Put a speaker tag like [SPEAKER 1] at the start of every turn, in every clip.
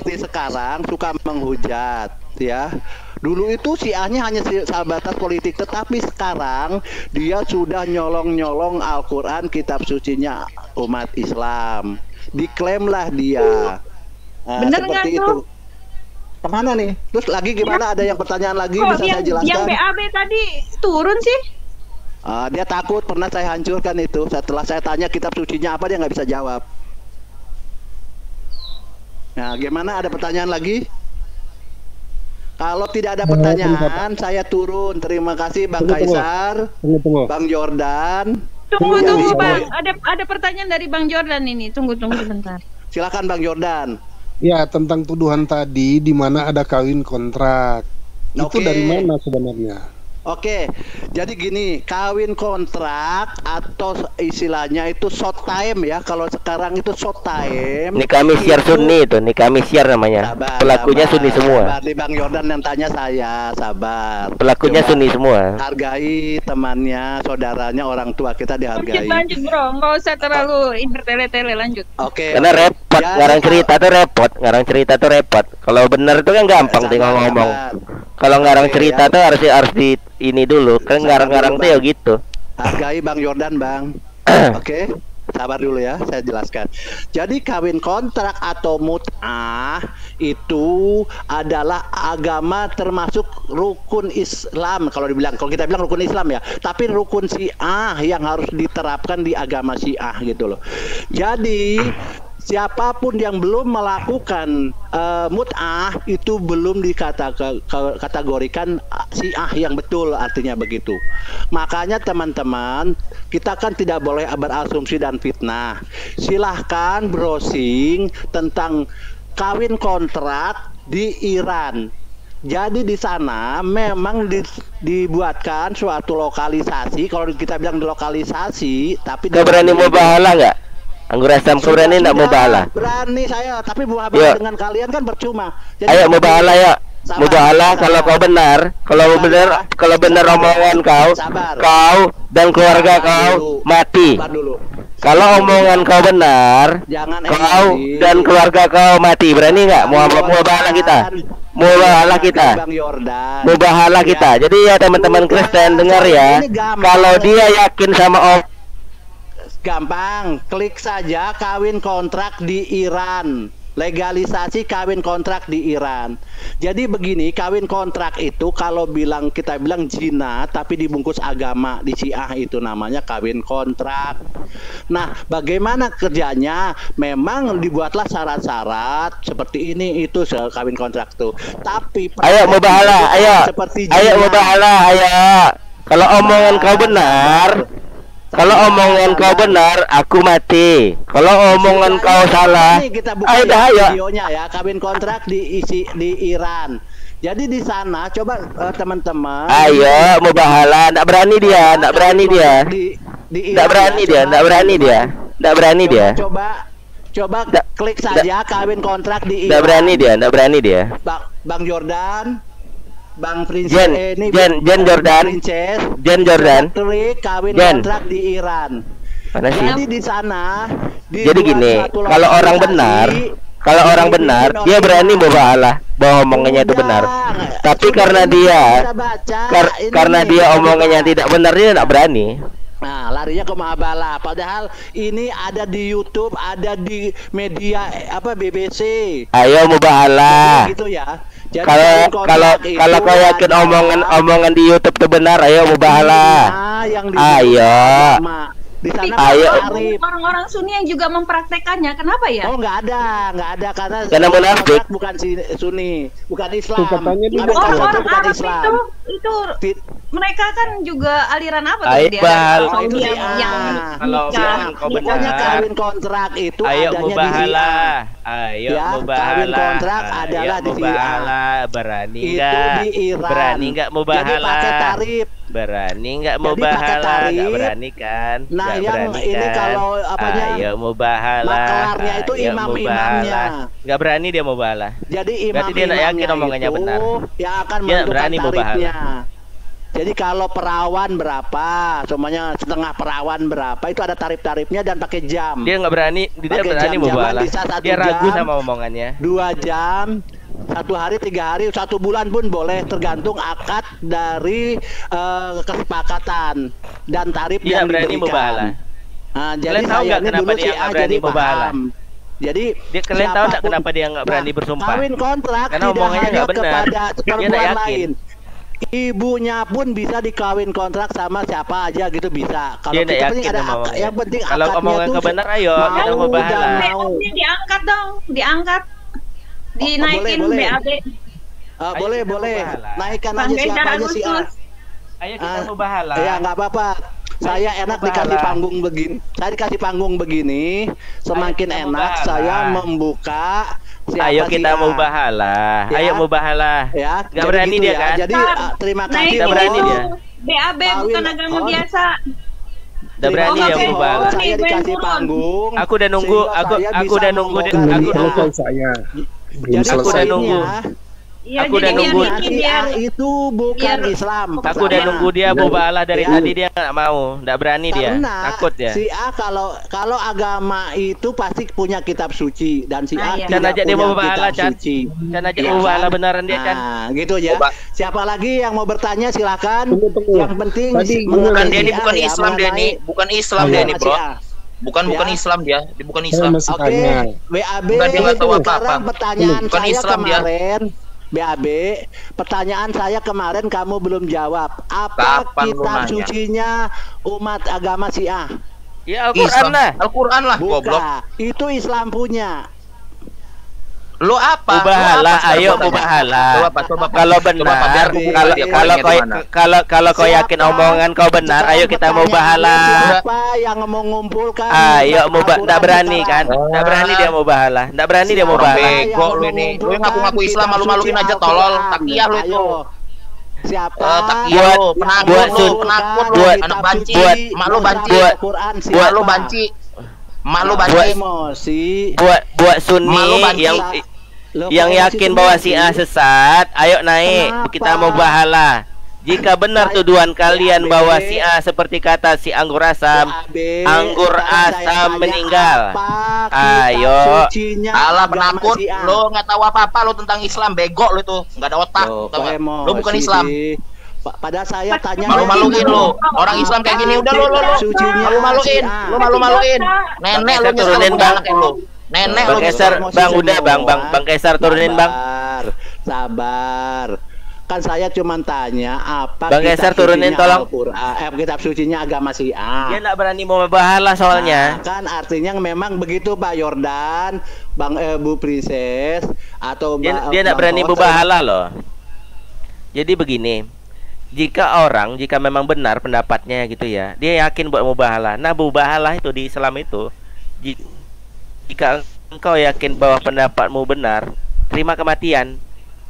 [SPEAKER 1] seperti sekarang suka menghujat, ya. Dulu itu Syiahnya hanya sebatas politik, tetapi sekarang dia sudah nyolong-nyolong Al-Quran, kitab sucinya umat Islam. Diklaimlah dia. Nah,
[SPEAKER 2] Bener nggak
[SPEAKER 1] seperti itu.
[SPEAKER 2] tuh?
[SPEAKER 1] Kemana nih? Terus lagi gimana? Ada yang pertanyaan lagi
[SPEAKER 2] Kok
[SPEAKER 1] bisa saya
[SPEAKER 2] yang
[SPEAKER 1] jelaskan?
[SPEAKER 2] BAB tadi turun sih?
[SPEAKER 1] Dia takut pernah saya hancurkan itu. Setelah saya tanya kitab sucinya apa, dia nggak bisa jawab. Nah, gimana? Ada pertanyaan lagi? Kalau tidak ada pertanyaan, saya turun. Terima kasih Bang Kaisar, Bang Jordan.
[SPEAKER 2] Tunggu Bang. Ada pertanyaan dari Bang Jordan ini. Tunggu sebentar.
[SPEAKER 1] Silakan Bang Jordan.
[SPEAKER 3] Ya, tentang tuduhan tadi di mana ada kawin kontrak. Itu dari mana sebenarnya?
[SPEAKER 1] Oke, jadi gini, kawin kontrak atau istilahnya itu short time ya. Kalau sekarang itu short time.
[SPEAKER 4] Nikah misyar Sunni itu, nikah misyar namanya. Pelakunya Sunni semua.
[SPEAKER 1] Berarti Bang Jordan yang tanya saya, sabar.
[SPEAKER 4] Pelakunya Sunni semua.
[SPEAKER 1] Hargai temannya, saudaranya, orang tua kita dihargai.
[SPEAKER 2] Lanjut bro, nggak usah terlalu bertele-tele, lanjut.
[SPEAKER 1] Oke.
[SPEAKER 4] Karena repot, ngarang cerita tuh repot, Kalau benar itu kan gampang tinggal ngomong. Kalau ngarang cerita tuh harus di ini dulu, kan ngarang-ngarang tuh ya gitu.
[SPEAKER 1] Hargai Bang Jordan, Bang. Oke, sabar dulu ya, saya jelaskan. Jadi kawin kontrak atau mut'ah itu adalah agama termasuk rukun Islam. Kalau kita bilang rukun Islam ya, tapi rukun Syiah yang harus diterapkan di agama Syiah gitu loh. Jadi siapapun yang belum melakukan mut'ah itu belum dikategorikan Syiah yang betul, artinya begitu. Makanya teman-teman, kita kan tidak boleh berasumsi dan fitnah. Silahkan browsing tentang kawin kontrak di Iran. Jadi di sana memang dibuatkan suatu lokalisasi. Kalau kita bilang lokalisasi, tapi
[SPEAKER 4] Kau berani mau bahala nggak? Anggur asam kau berani nggak mau bahala?
[SPEAKER 1] Berani saya, tapi mau bahala dengan kalian kan percuma. Jadi
[SPEAKER 4] ayo mau bahala ya. Mau bahala kalau kau benar, kalau benar omongan kau dan keluarga kau mati. Kalau omongan kau benar, kau dan keluarga kau mati. Berani nggak? Mau bahala kita? Mau bahala kita. Jadi ya teman-teman Kristen dengar ya. Kalau dia yakin sama
[SPEAKER 1] gampang, klik saja kawin kontrak di Iran. Legalisasi kawin kontrak di Iran. Jadi begini, kawin kontrak itu kalau kita bilang zina tapi dibungkus agama, di Syiah itu namanya kawin kontrak. Nah, bagaimana kerjanya? Memang dibuatlah syarat-syarat seperti ini itu kawin kontrak tuh. Tapi
[SPEAKER 4] ayo mau bahala, ayo mau bahala, ayo. Kalau omongan kau benar, aku mati. Kalau omongan kau salah,
[SPEAKER 1] ayo videonya ya, kawin kontrak di Iran. Jadi di sana coba teman-teman.
[SPEAKER 4] Ayo mau bahala, nggak berani dia.
[SPEAKER 1] Coba klik saja kawin kontrak di Iran.
[SPEAKER 4] Nggak berani dia.
[SPEAKER 1] Bang Jordan. Bang Princes
[SPEAKER 4] Jen Jordan
[SPEAKER 1] kawin kontrak di Iran. Jadi di sana
[SPEAKER 4] jadi gini, kalau orang benar dia berani mau bahala bahwa omongannya itu benar. Tapi karena dia omongannya tidak benar, dia tidak berani.
[SPEAKER 1] Nah, larinya ke Mahabala. Padahal ini ada di YouTube, ada di media BBC.
[SPEAKER 4] Ayo mau bahala.
[SPEAKER 1] Gitu ya.
[SPEAKER 4] Kalau kau yakin omongan di YouTube itu benar, ayo mau bahala. Ayo.
[SPEAKER 2] Di sana orang-orang Sunni yang juga mempraktekannya. Kenapa ya?
[SPEAKER 1] Oh, nggak ada
[SPEAKER 4] karena munafik.
[SPEAKER 1] Bukan Sunni, bukan Islam.
[SPEAKER 2] Orang Arab itu mereka kan juga aliran apa tuh dia?
[SPEAKER 4] Kalau
[SPEAKER 1] kau benar kawin kontrak itu adanya di
[SPEAKER 4] kawin
[SPEAKER 1] kontrak adalah di
[SPEAKER 4] berani nggak mau bahala?
[SPEAKER 1] Jadi pakai tarif.
[SPEAKER 4] Berani nggak mau bahala? Nggak berani kan?
[SPEAKER 1] Nah, yang ini kalau
[SPEAKER 4] ayo mau bahala.
[SPEAKER 1] Makelarnya itu imam-imamnya.
[SPEAKER 4] Nggak berani dia mau bahala.
[SPEAKER 1] Jadi
[SPEAKER 4] berarti dia nggak yakin omongannya benar.
[SPEAKER 1] Yang akan menentukan tarifnya. Jadi kalau perawan berapa, semuanya setengah perawan berapa, itu ada tarif-tarifnya dan pakai jam.
[SPEAKER 4] Dia berani mubahalah. Dia ragu sama omongannya.
[SPEAKER 1] 2 jam, 1 hari, 3 hari, 1 bulan pun boleh, tergantung akad dari kesepakatan dan tarif
[SPEAKER 4] dia
[SPEAKER 1] yang
[SPEAKER 4] berani
[SPEAKER 1] diberikan.
[SPEAKER 4] Mubahalah.
[SPEAKER 1] Nah, jadi saya ini dulu sih
[SPEAKER 4] berani mubahalah.
[SPEAKER 1] Jadi
[SPEAKER 4] kalian tahu nggak kenapa dia nggak berani bersumpah?
[SPEAKER 1] Kawin kontrak
[SPEAKER 4] karena
[SPEAKER 1] tidak hanya kepada perempuan lain. Ibunya pun bisa dikawin kontrak sama siapa aja gitu bisa. Kalau kita penting ada yang penting
[SPEAKER 4] kalau omongan kebenar ayo kita mubahalah.
[SPEAKER 2] Diangkat dong, diangkat. Dinaikin BAB.
[SPEAKER 1] Boleh. Naikkan aja siapa aja sih.
[SPEAKER 4] Ayo kita mubahalah.
[SPEAKER 1] Ya nggak apa-apa. Saya enak dikasih panggung begini. Saya dikasih panggung begini, semakin enak saya membuka.
[SPEAKER 4] Ayo kita mubahalah. Ya. Ayo mubahalah.
[SPEAKER 1] Ya,
[SPEAKER 4] nggak berani
[SPEAKER 1] gitu
[SPEAKER 4] dia
[SPEAKER 1] ya.
[SPEAKER 4] kan?
[SPEAKER 1] Jadi terima kasih.
[SPEAKER 4] Nggak berani dia.
[SPEAKER 2] BAB bukan agama biasa.
[SPEAKER 4] Udah berani dia mubahalah.
[SPEAKER 1] Saya dikasih panggung.
[SPEAKER 4] Aku udah nunggu. Aku udah nunggu.
[SPEAKER 3] Saya.
[SPEAKER 1] Jadi
[SPEAKER 4] aku udah nunggu.
[SPEAKER 2] Ya,
[SPEAKER 4] aku udah nunggu.
[SPEAKER 1] Itu bukan Islam.
[SPEAKER 4] Aku udah nunggu dia mubahalah dari tadi, dia nggak mau, nggak berani dia, takut ya.
[SPEAKER 1] Si A kalau agama itu pasti punya kitab suci dan si A
[SPEAKER 4] dan
[SPEAKER 1] tidak
[SPEAKER 4] dia
[SPEAKER 1] punya
[SPEAKER 4] mubahalah,
[SPEAKER 1] kitab suci.
[SPEAKER 4] Dan aja mubahalah beneran dia kan.
[SPEAKER 1] Gitu ya. Siapa lagi yang mau bertanya silakan. Yang penting
[SPEAKER 5] bukan dia ini bukan Islam dia ini, bukan Islam dia ini, Bro. Bukan Islam dia bukan Islam.
[SPEAKER 1] Oke, BAB sekarang pertanyaan saya kemarin. BAB, pertanyaan saya kemarin kamu belum jawab. Apa kitab sucinya umat agama Syiah?
[SPEAKER 4] Ya Al-Quran lah.
[SPEAKER 5] Al-Quran lah, goblok.
[SPEAKER 1] Itu Islam punya.
[SPEAKER 5] Lo apa?
[SPEAKER 4] Mubahalah, ayo mubahalah. Kalau benar, kalau kau yakin omongan kau benar, ayo kita mubahalah.
[SPEAKER 1] Siapa yang mau mengumpulkan?
[SPEAKER 4] Ayo nggak berani kan? Nggak berani dia mubahalah. Nggak berani dia mubahalah.
[SPEAKER 5] Bego lu ini. Lu ngaku-ngaku Islam malu-maluin aja tolol. Takiyah lu itu.
[SPEAKER 1] Siapa?
[SPEAKER 5] Takiyah lu, penakut lu, anak banci. Mak lu banci. Buat lu banci. Malu banci
[SPEAKER 1] emosi.
[SPEAKER 4] Buat Sunni yang yakin bahwa Syiah sesat, ayo naik. Kita mubahalah. Jika benar tuduhan kalian bahwa Syiah seperti kata si anggur asam meninggal. Ayo.
[SPEAKER 5] Alah penakut, lo nggak tahu apa-apa lo tentang Islam, bego lo itu, nggak ada otak. Lo bukan Islam.
[SPEAKER 1] Pada saya tanya
[SPEAKER 5] malu-maluin lo, orang Islam kayak gini udah lo malu-maluin, nenek lo
[SPEAKER 4] turunin bang,
[SPEAKER 5] nenek
[SPEAKER 4] Bang Kaisar, bang udah bang Kaisar turunin bang.
[SPEAKER 1] Sabar. Kan saya cuma tanya apa
[SPEAKER 4] Bang Kaisar turunin tolong.
[SPEAKER 1] Kitab sucinya agama Syiah.
[SPEAKER 4] Dia nggak berani mau mubahalah soalnya.
[SPEAKER 1] Kan artinya memang begitu Pak Yordan, Bang Bu Princess atau
[SPEAKER 4] dia nggak berani mubahalah loh. Jadi begini. Jika memang benar pendapatnya gitu ya, dia yakin buat mubahalah. Nah, mubahalah itu di Islam itu, jika engkau yakin bahwa pendapatmu benar, terima kematian.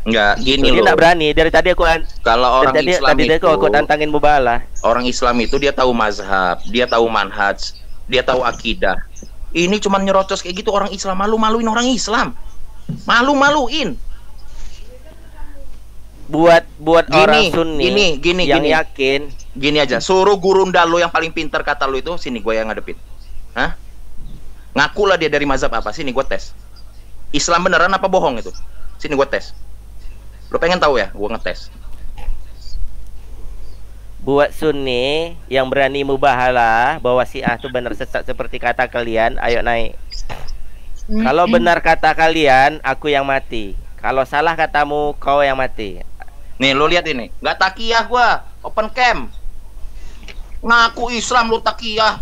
[SPEAKER 5] Enggak, gini
[SPEAKER 4] loh. Dia nggak berani. Dari tadi aku
[SPEAKER 5] kalau orang Islam itu
[SPEAKER 4] aku tantangin mubahalah.
[SPEAKER 5] Orang Islam itu dia tahu mazhab, dia tahu manhaj, dia tahu akidah. Ini cuma nyerocos kayak gitu orang Islam, malu-maluin orang Islam. Malu-maluin.
[SPEAKER 4] Buat orang Sunni yang yakin
[SPEAKER 5] gini aja, suruh gurunda lo yang paling pintar kata lo itu sini gue yang ngadepin. Hah? Ngakulah dia dari mazhab apa, sini gue tes. Islam beneran apa bohong itu, sini gue tes. Lo pengen tahu ya, gue ngetes.
[SPEAKER 4] Buat Sunni yang berani mubahalah bahwa Syiah itu benar sesat seperti kata kalian, ayo naik. Kalau benar kata kalian, aku yang mati. Kalau salah katamu, kau yang mati.
[SPEAKER 5] Nih lo lihat ini, nggak takiyah gua, open cam. Ngaku Islam lo takiyah.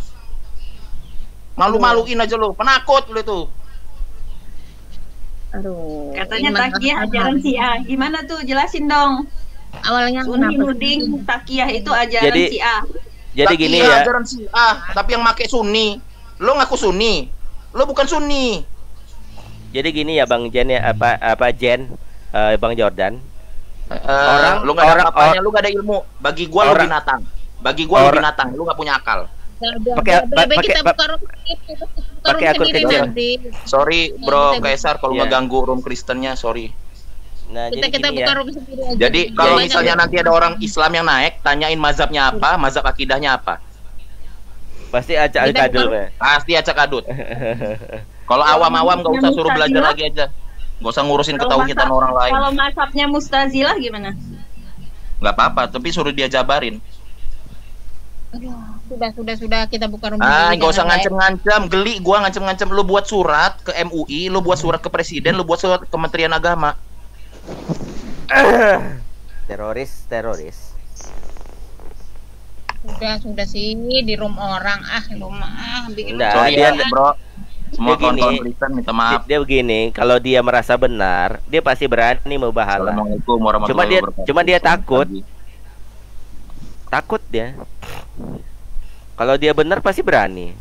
[SPEAKER 5] Malu-maluin aja lo, penakut lo itu.
[SPEAKER 2] Aduh. Katanya takiyah ajaran Syiah. Gimana tuh? Jelasin dong. Awalnya Sunni nuding takiyah itu ajaran Syiah.
[SPEAKER 4] Jadi gini ya.
[SPEAKER 5] Ajaran Syiah, tapi yang make Sunni. Lo ngaku Sunni. Lo bukan Sunni.
[SPEAKER 4] Jadi gini ya Bang Jen ya, Jen, Bang Jordan.
[SPEAKER 5] Lu nggak ada apanya, lu nggak ada ilmu. Bagi gua lu binatang. Bagi gua lu binatang, lu nggak punya akal.
[SPEAKER 4] Pakai akun kecil.
[SPEAKER 5] Sorry Bro Kaisar kalau ngeganggu room Kristennya, sorry.
[SPEAKER 4] Nah,
[SPEAKER 6] kita
[SPEAKER 4] jadi
[SPEAKER 6] buka
[SPEAKER 4] ya.
[SPEAKER 6] room sendiri aja.
[SPEAKER 5] Jadi kalau misalnya nanti ada orang Islam yang naik, tanyain mazhabnya apa, mazhab akidahnya apa.
[SPEAKER 4] Pasti acak kadul, Pak.
[SPEAKER 5] Pasti acak adut. Kalau awam-awam nggak usah suruh belajar lagi aja. Nggak usah ngurusin ketauhidan orang lain.
[SPEAKER 2] Kalau mazhabnya Mu'tazilah gimana?
[SPEAKER 5] Nggak apa-apa, tapi suruh dia jabarin.
[SPEAKER 6] Sudah kita buka room.
[SPEAKER 5] Nggak usah ngancem-ngancem, geli gua ngancem-ngancem. Lu buat surat ke MUI, lu buat surat ke presiden, lu buat surat ke Kementerian Agama.
[SPEAKER 4] Teroris.
[SPEAKER 6] Sudah sih di room orang bikin
[SPEAKER 5] Sorry ya, bro. Semua
[SPEAKER 4] Dia gini,
[SPEAKER 5] kawan-kawan Kristen minta maaf.
[SPEAKER 4] Dia begini, kalau dia merasa benar, dia pasti berani mau bahala.
[SPEAKER 5] Assalamualaikum warahmatullahi wabarakatuh.
[SPEAKER 4] Cuma dia takut. Takut dia. Kalau dia benar pasti berani.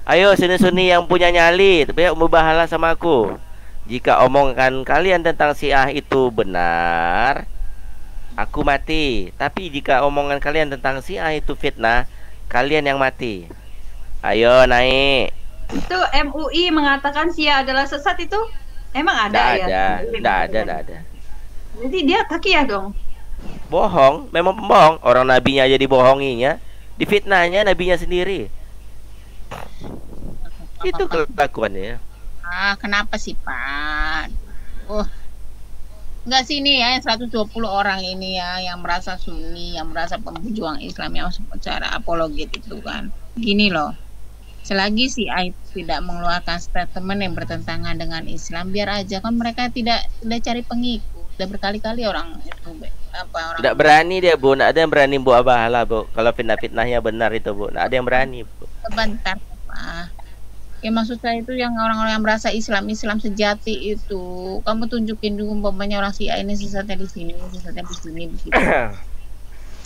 [SPEAKER 4] Ayo suni-suni yang punya nyali, tapi mau bahala sama aku. Jika omongan kalian tentang Syiah itu benar, aku mati. Tapi jika omongan kalian tentang Syiah itu fitnah, kalian yang mati. Ayo naik.
[SPEAKER 2] Itu MUI mengatakan Syiah adalah sesat itu emang ada ya?
[SPEAKER 4] Nggak ada.
[SPEAKER 2] Jadi dia takiyah dong.
[SPEAKER 4] Bohong, memang pembohong. Orang nabinya aja dibohonginya, difitnahnya nabinya sendiri. Itu kelakuannya.
[SPEAKER 6] Kenapa sih, Pak? Enggak sih ini ya 120 orang ini ya yang merasa Sunni, yang merasa pejuang Islam yang secara apologet itu kan. Gini loh. Selagi si AI tidak mengeluarkan statement yang bertentangan dengan Islam, biar aja kan mereka tidak cari pengikut. Udah berkali-kali orang itu orang
[SPEAKER 4] tidak berani dia, Bu. Nggak ada yang berani buat bahala, Bu. Kalau fitnah-fitnahnya benar itu, Bu. Nggak ada yang berani, Bu.
[SPEAKER 6] Sebentar, Pak. Ya maksud saya itu yang orang-orang yang merasa Islam sejati itu, kamu tunjukin juga umpamanya orang Syiah ini sesatnya di sini begitu.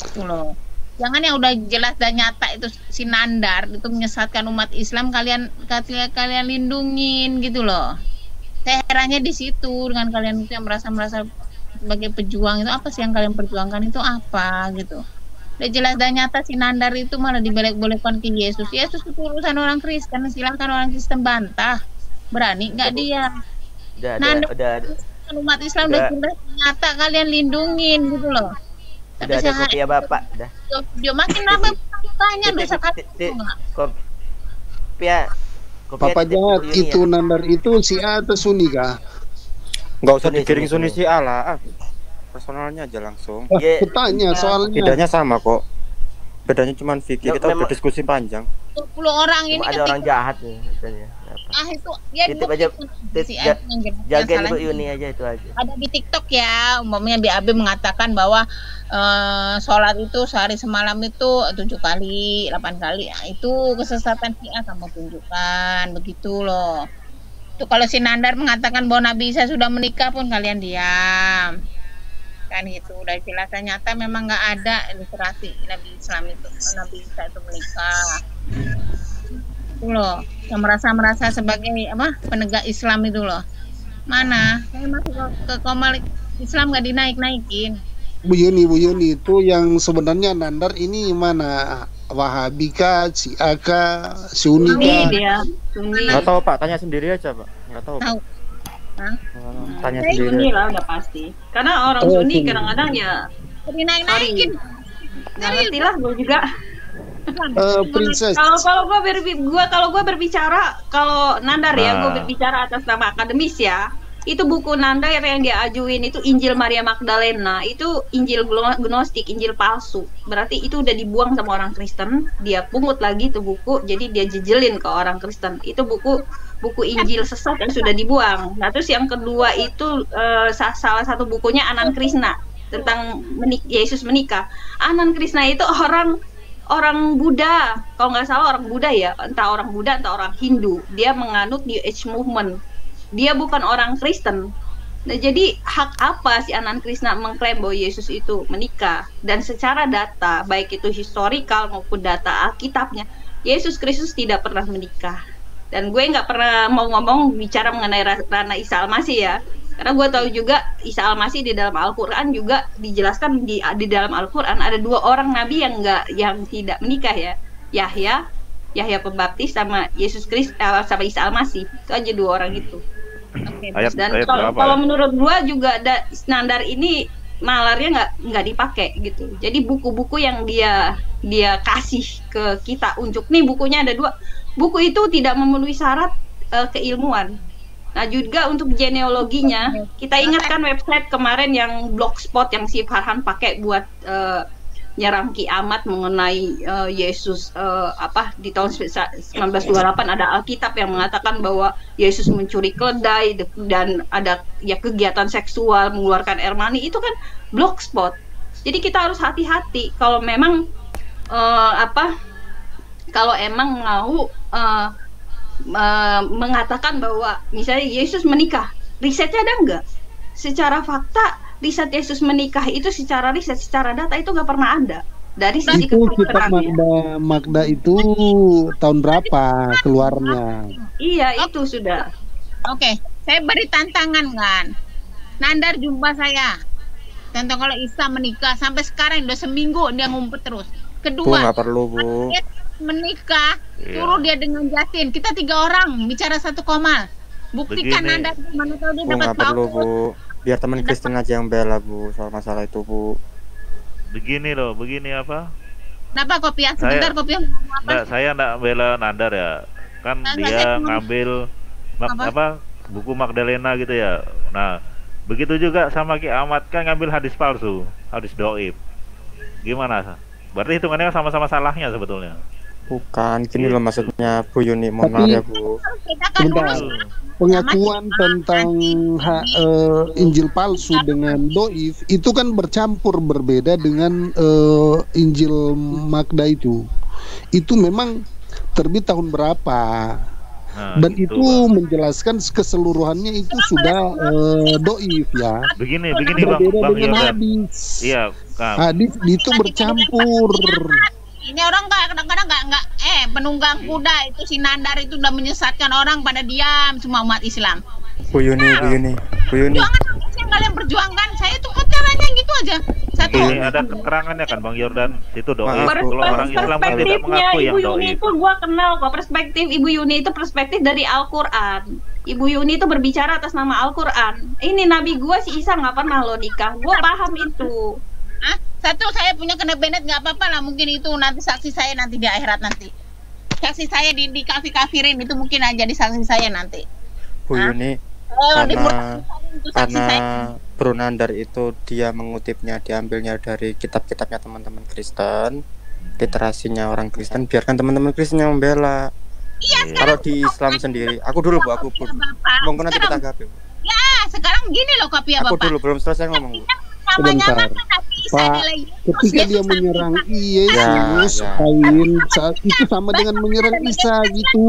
[SPEAKER 6] Itu loh. Jangan yang udah jelas dan nyata itu si Nandar itu menyesatkan umat Islam kalian lindungin gitu loh. Saya herannya di situ dengan kalian itu yang merasa sebagai pejuang itu apa sih yang kalian perjuangkan itu apa gitu. Udah jelas dan nyata si Nandar itu malah dibelek-belekkan ke Yesus. Yesus itu urusan orang Kristen, silakan orang Kristen bantah. Berani nggak dia?
[SPEAKER 4] Udah
[SPEAKER 6] umat Islam udah jelas nyata kalian lindungin gitu loh.
[SPEAKER 4] Udah ada kopi ya Bapak, dah.
[SPEAKER 6] Dia makin lama tanya dosa kata.
[SPEAKER 3] Papa jahat itu Nandar itu Syiah atau Sunni kah?
[SPEAKER 7] Enggak usah dikiring Sunni Syiah lah. Personalnya aja langsung.
[SPEAKER 3] Bertanya soalnya.
[SPEAKER 7] Bedanya sama kok. Bedanya cuma fikih, kita udah diskusi panjang.
[SPEAKER 6] 20 orang ini
[SPEAKER 4] ada orang jahat nih katanya.
[SPEAKER 6] Itu ya
[SPEAKER 4] titip aja jagain Ibu Yuni aja itu aja.
[SPEAKER 6] Ada di TikTok ya, umpamanya BAB mengatakan bahwa sholat itu sehari semalam itu 7 kali, 8 kali. Nah, itu kesesatan Syiah kamu tunjukkan begitu loh. Itu kalau si Nandar mengatakan bahwa Nabi Isa sudah menikah pun kalian diam. Kan itu udah jelas nyata memang nggak ada ilustrasi Nabi Isa itu menikah. Itu loh yang merasa sebagai penegak Islam itu loh. Mana saya masuk ke Komalik Islam nggak dinaik-naikin.
[SPEAKER 3] Bu Yuni itu yang sebenarnya Nandar ini mana? Wahabi kah, Syiah kah, Sunni kah?
[SPEAKER 2] Sunni.
[SPEAKER 7] Nggak tahu Pak, tanya sendiri aja Pak. Nggak tahu. Tanya sendiri.
[SPEAKER 2] Sunni lah udah pasti. Karena orang Sunni kadang-kadang ya
[SPEAKER 6] dinaik-naikin.
[SPEAKER 2] Nggak ngerti lah gue juga.
[SPEAKER 3] Princess.
[SPEAKER 2] Kalau gue berbicara kalau Nandar ya, gue berbicara atas nama akademis ya. Itu buku Nandar yang dia ajuin itu Injil Maria Magdalena, itu Injil gnostik, Injil palsu. Berarti itu udah dibuang sama orang Kristen, dia pungut lagi itu buku, jadi dia jejelin ke orang Kristen. Itu buku Injil sesat yang sudah dibuang. Nah, terus yang kedua itu salah satu bukunya Anan Krishna tentang Yesus menikah. Anan Krishna itu orang Buddha, kalau nggak salah orang Buddha ya, entah orang Buddha entah orang Hindu. Dia menganut New Age Movement. Dia bukan orang Kristen. Nah, jadi hak apa si Anan Krishna mengklaim bahwa Yesus itu menikah? Dan secara data, baik itu historical maupun data Alkitabnya, Yesus Kristus tidak pernah menikah. Dan gue nggak pernah mau ngomong bicara mengenai Rana Isa Al-Masih ya. Karena gue tahu juga Isa Al-Masih di dalam Al-Quran juga dijelaskan di dalam Al-Quran ada 2 orang nabi yang tidak menikah ya. Yahya Pembaptis sama Yesus Kristus sama Isa Al-Masih. Itu aja 2 orang itu.
[SPEAKER 6] Oke,
[SPEAKER 8] Ayat
[SPEAKER 2] Dan
[SPEAKER 8] ayat berapa?
[SPEAKER 2] kalau menurut gua juga Nandar ini nalarnya nggak dipakai gitu. Jadi buku-buku yang dia kasih ke kita untuk nih bukunya ada 2. Buku itu tidak memenuhi syarat keilmuan. Nah juga untuk genealoginya kita ingatkan website kemarin yang Blogspot yang si Farhan pakai buat nyerang kiamat mengenai Yesus di tahun 1928 ada Alkitab yang mengatakan bahwa Yesus mencuri keledai dan ada ya kegiatan seksual mengeluarkan air mani, itu kan Blogspot. Jadi kita harus hati-hati kalau memang kalau emang mau mengatakan bahwa misalnya Yesus menikah, risetnya ada enggak? Secara fakta riset Yesus menikah itu secara riset, secara data itu nggak pernah ada. Dari sisi
[SPEAKER 3] Itu kitab Magda itu tahun berapa keluarnya?
[SPEAKER 2] Iya, itu sudah.
[SPEAKER 6] Oke, saya beri tantangan kan. Nandar jumpa saya. Tentang kalau Isa menikah sampai sekarang udah seminggu dia ngumpet terus.
[SPEAKER 7] Bu,
[SPEAKER 6] Kedua,
[SPEAKER 7] nggak perlu, Bu.
[SPEAKER 6] dia menikah, suruh dia dengan Jasin. Kita 3 orang bicara satu komal. Buktikan
[SPEAKER 8] Begini.
[SPEAKER 6] Nandar mana tahu dia
[SPEAKER 7] Bu,
[SPEAKER 6] dapat
[SPEAKER 7] nggak perlu,
[SPEAKER 6] paus.
[SPEAKER 7] Bu. Biar teman Kristen aja yang bela, Bu, soal masalah itu, Bu.
[SPEAKER 8] Begini loh, begini apa?
[SPEAKER 6] Kenapa Kopiah? Sebentar
[SPEAKER 8] Saya-
[SPEAKER 6] Kopiah ngomong apa?
[SPEAKER 8] Nggak, saya nggak bela Nandar ya. Kan
[SPEAKER 6] Nggak, saya
[SPEAKER 8] dia
[SPEAKER 6] cuma-
[SPEAKER 8] ngambil
[SPEAKER 6] Apa?
[SPEAKER 8] buku Magdalena gitu ya. Nah, begitu juga sama Ki Ahmad kan ngambil hadis palsu, hadis doib. Gimana? Berarti hitungannya sama-sama salahnya sebetulnya.
[SPEAKER 7] Bukan, gini loh maksudnya Bu Yuni, mohon
[SPEAKER 3] Tapi-
[SPEAKER 7] maaf ya, Bu.
[SPEAKER 6] Bedakan dulu
[SPEAKER 3] Sebentar. Pengakuan tentang Injil palsu dengan doif itu kan bercampur berbeda dengan Injil Magda itu. Itu memang terbit tahun berapa?
[SPEAKER 8] Nah,
[SPEAKER 3] Dan
[SPEAKER 8] gitu,
[SPEAKER 3] itu
[SPEAKER 8] Bang.
[SPEAKER 3] menjelaskan keseluruhannya itu sudah doif ya.
[SPEAKER 8] Begini Bang,
[SPEAKER 3] Berbeda
[SPEAKER 8] Bang
[SPEAKER 3] dengan
[SPEAKER 8] Yordan.
[SPEAKER 3] hadis.
[SPEAKER 8] Iya, Kang.
[SPEAKER 3] Hadis itu bercampur.
[SPEAKER 6] Ini orang kadang-kadang nggak penunggang kuda itu si Nandar itu udah menyesatkan orang pada diam semua umat Islam.
[SPEAKER 7] Bu Yuni.
[SPEAKER 6] Perjuangan apa sih yang kalian perjuangkan? Saya tuh caranya gitu aja. Satu.
[SPEAKER 8] Ini ada keterangannya kan Bang Yordan, situ doib.
[SPEAKER 7] Maaf,
[SPEAKER 8] Kalau orang Islam kan tidak
[SPEAKER 2] Perspektifnya
[SPEAKER 8] mengakui yang
[SPEAKER 2] Ibu Yuni
[SPEAKER 8] doib.
[SPEAKER 2] itu gua kenal kok. Perspektif Ibu Yuni itu perspektif dari Al-Quran. Ibu Yuni itu berbicara atas nama Al-Quran. Ini nabi gua si Isa nggak pernah lo nikah. Gua paham itu.
[SPEAKER 6] Satu, saya punya kena Bennett nggak apa-apa lah, mungkin itu nanti saksi saya nanti di akhirat nanti. Saksi saya di kafir-kafirin itu mungkin aja di saksi saya nanti.
[SPEAKER 7] Bu Yuni,
[SPEAKER 6] Di
[SPEAKER 7] karena
[SPEAKER 6] itu saksi saya.
[SPEAKER 7] Bro Nandar itu dia mengutipnya, diambilnya dari kitab-kitabnya teman-teman Kristen, literasinya orang Kristen, biarkan teman-teman Kristen yang membela.
[SPEAKER 6] Iya,
[SPEAKER 7] Kalau di Islam sendiri, aku dulu, Bu, aku Bu.
[SPEAKER 6] Bapak.
[SPEAKER 7] Monggo nanti kita
[SPEAKER 6] Sekarang,
[SPEAKER 7] tanggapi, Bu.
[SPEAKER 6] sekarang gini loh Kopiah
[SPEAKER 7] Aku
[SPEAKER 6] Bapak.
[SPEAKER 7] dulu belum selesai ngomong, Bu.
[SPEAKER 6] Namanya
[SPEAKER 3] Sebentar.
[SPEAKER 6] kan Nabi Isa
[SPEAKER 3] Pak,
[SPEAKER 6] adalah Yesus.
[SPEAKER 3] Ketika dia
[SPEAKER 6] Yesus
[SPEAKER 3] menyerang
[SPEAKER 6] Nabi
[SPEAKER 3] Yesus,
[SPEAKER 7] Ya.
[SPEAKER 3] Kain itu sama dengan menyerang Isa gitu.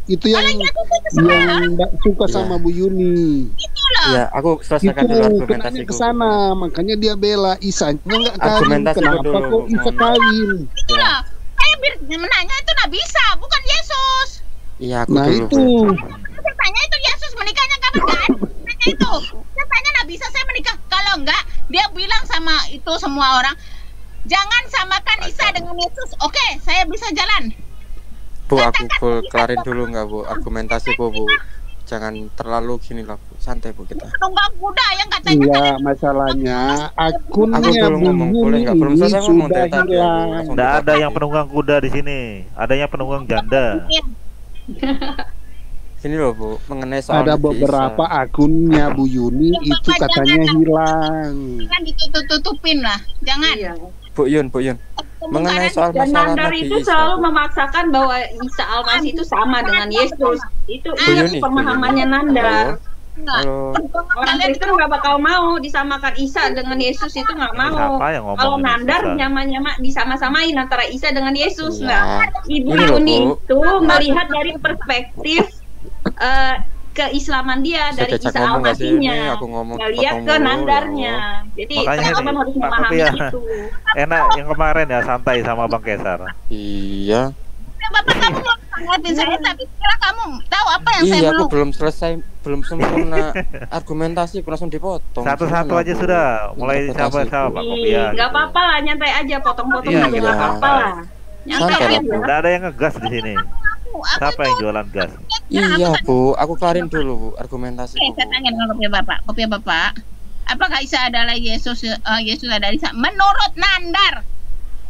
[SPEAKER 3] Itu yang nggak suka sama Bu Yuni.
[SPEAKER 6] Itu loh.
[SPEAKER 7] Ya, aku
[SPEAKER 3] Itu
[SPEAKER 7] selesaikan dulu
[SPEAKER 3] kenanya
[SPEAKER 7] argumentasiku.
[SPEAKER 3] ke sana, makanya dia bela Isanya nggak kawin.
[SPEAKER 7] Argumentasi
[SPEAKER 3] Kenapa
[SPEAKER 7] dulu,
[SPEAKER 3] kok Isa
[SPEAKER 7] mohon.
[SPEAKER 3] kawin?
[SPEAKER 6] Itu loh. Saya menanya itu Nabi Isa, bukan Yesus.
[SPEAKER 7] Iya, aku
[SPEAKER 3] Nah
[SPEAKER 7] dulu,
[SPEAKER 3] itu
[SPEAKER 7] Bu.
[SPEAKER 6] Saya tanya itu Yesus menikahnya kapan? Nggak ada. Tanya itu. Saya tanya Nabi Isa saya menikah. Kalau enggak, dia bilang sama itu semua orang, jangan samakan Isa dengan Yesus. Oke, saya bisa jalan.
[SPEAKER 7] Bu, aku full kelarin dulu nggak, Bu? Argumentasiku, Bu. Jangan terlalu gini lah, Bu. Santai, Bu, kita.
[SPEAKER 6] Penunggang kuda yang katanya
[SPEAKER 3] iya masalahnya
[SPEAKER 7] Aku
[SPEAKER 3] akunnya
[SPEAKER 7] belum
[SPEAKER 3] Bu
[SPEAKER 7] ngomong, boleh
[SPEAKER 3] Yuni
[SPEAKER 7] nggak? Belum
[SPEAKER 3] ini
[SPEAKER 7] selesai ngomong
[SPEAKER 3] sudah
[SPEAKER 7] dari tadi, Bu.
[SPEAKER 3] hilang.
[SPEAKER 7] Langsung
[SPEAKER 8] Nggak ada
[SPEAKER 7] dipotong.
[SPEAKER 8] yang penunggang kuda di sini. Adanya penunggang janda.
[SPEAKER 7] Gini loh, Bu, mengenai soal
[SPEAKER 3] Ada
[SPEAKER 7] Nabi
[SPEAKER 3] beberapa
[SPEAKER 7] Isa.
[SPEAKER 3] akunnya Bu Yuni itu katanya hilang.
[SPEAKER 6] Jangan ditutup-tutupin lah. Jangan.
[SPEAKER 2] Iya.
[SPEAKER 7] Bu Yun, mengenai soal
[SPEAKER 2] Dan
[SPEAKER 7] masalah
[SPEAKER 2] Nandar
[SPEAKER 7] Nabi
[SPEAKER 2] itu
[SPEAKER 7] Isa,
[SPEAKER 2] selalu
[SPEAKER 7] Bu.
[SPEAKER 2] memaksakan bahwa Isa Al-Masih itu sama dengan Yesus. Itu
[SPEAKER 7] Yuni,
[SPEAKER 2] pemahamannya Nandar.
[SPEAKER 7] Halo.
[SPEAKER 2] Orang Kristen nggak bakal mau disamakan Isa dengan Yesus, itu nggak
[SPEAKER 8] Ini
[SPEAKER 2] mau.
[SPEAKER 8] siapa yang ngomong
[SPEAKER 2] Kalau
[SPEAKER 8] ini?
[SPEAKER 2] Nandar
[SPEAKER 8] Susah.
[SPEAKER 2] nyama-nyama disama-samain antara Isa dengan Yesus.
[SPEAKER 7] Iya.
[SPEAKER 2] Nah, Ibu
[SPEAKER 7] Ini loh,
[SPEAKER 2] Yuni
[SPEAKER 7] Bu.
[SPEAKER 2] itu melihat dari perspektif keislaman dia
[SPEAKER 7] Saya
[SPEAKER 2] dari
[SPEAKER 7] diajak
[SPEAKER 2] Isa
[SPEAKER 7] ngomong nggak sih? Ini
[SPEAKER 2] Al-Masihnya.
[SPEAKER 7] aku ngomong
[SPEAKER 2] Nggak lihat
[SPEAKER 7] potong
[SPEAKER 2] ke
[SPEAKER 7] mulu,
[SPEAKER 2] Nandarnya. Jadi
[SPEAKER 8] Makanya
[SPEAKER 2] teman-teman
[SPEAKER 8] ini,
[SPEAKER 2] harus
[SPEAKER 8] Pak
[SPEAKER 2] memahami
[SPEAKER 8] Kopiah.
[SPEAKER 2] itu.
[SPEAKER 8] Enak yang kemarin ya, santai sama Bang Kesar.
[SPEAKER 7] Iya.
[SPEAKER 6] Ya, Bapak kamu mau tanggapin saya, tapi kira kamu tahu apa yang saya
[SPEAKER 7] Iya, aku
[SPEAKER 6] belum.
[SPEAKER 7] belum sempurna argumentasi, aku langsung dipotong.
[SPEAKER 8] Satu-satu
[SPEAKER 7] Gimana,
[SPEAKER 8] aja
[SPEAKER 7] Bu?
[SPEAKER 8] sudah. Mulai
[SPEAKER 7] Interpretasi,
[SPEAKER 8] siapa
[SPEAKER 7] Bu.
[SPEAKER 8] Pak
[SPEAKER 2] Ih,
[SPEAKER 8] Kopiah.
[SPEAKER 2] nggak
[SPEAKER 8] gitu.
[SPEAKER 2] apa-apa lah, nyantai aja, potong-potong
[SPEAKER 8] Iya,
[SPEAKER 2] juga
[SPEAKER 8] gitu.
[SPEAKER 2] nggak apa-apa lah. Nyantai
[SPEAKER 7] Santai lah,
[SPEAKER 2] aja.
[SPEAKER 7] Bu.
[SPEAKER 8] Nggak ada yang ngegas di sini. Siapa yang jualan gas?
[SPEAKER 7] Iya Bu, aku kelarin dulu Bu argumentasi.
[SPEAKER 6] Saya tanya dengan kopi Bapak. Apakah Isa adalah Yesus? Yesus adalah Isa? Menurut Nandar.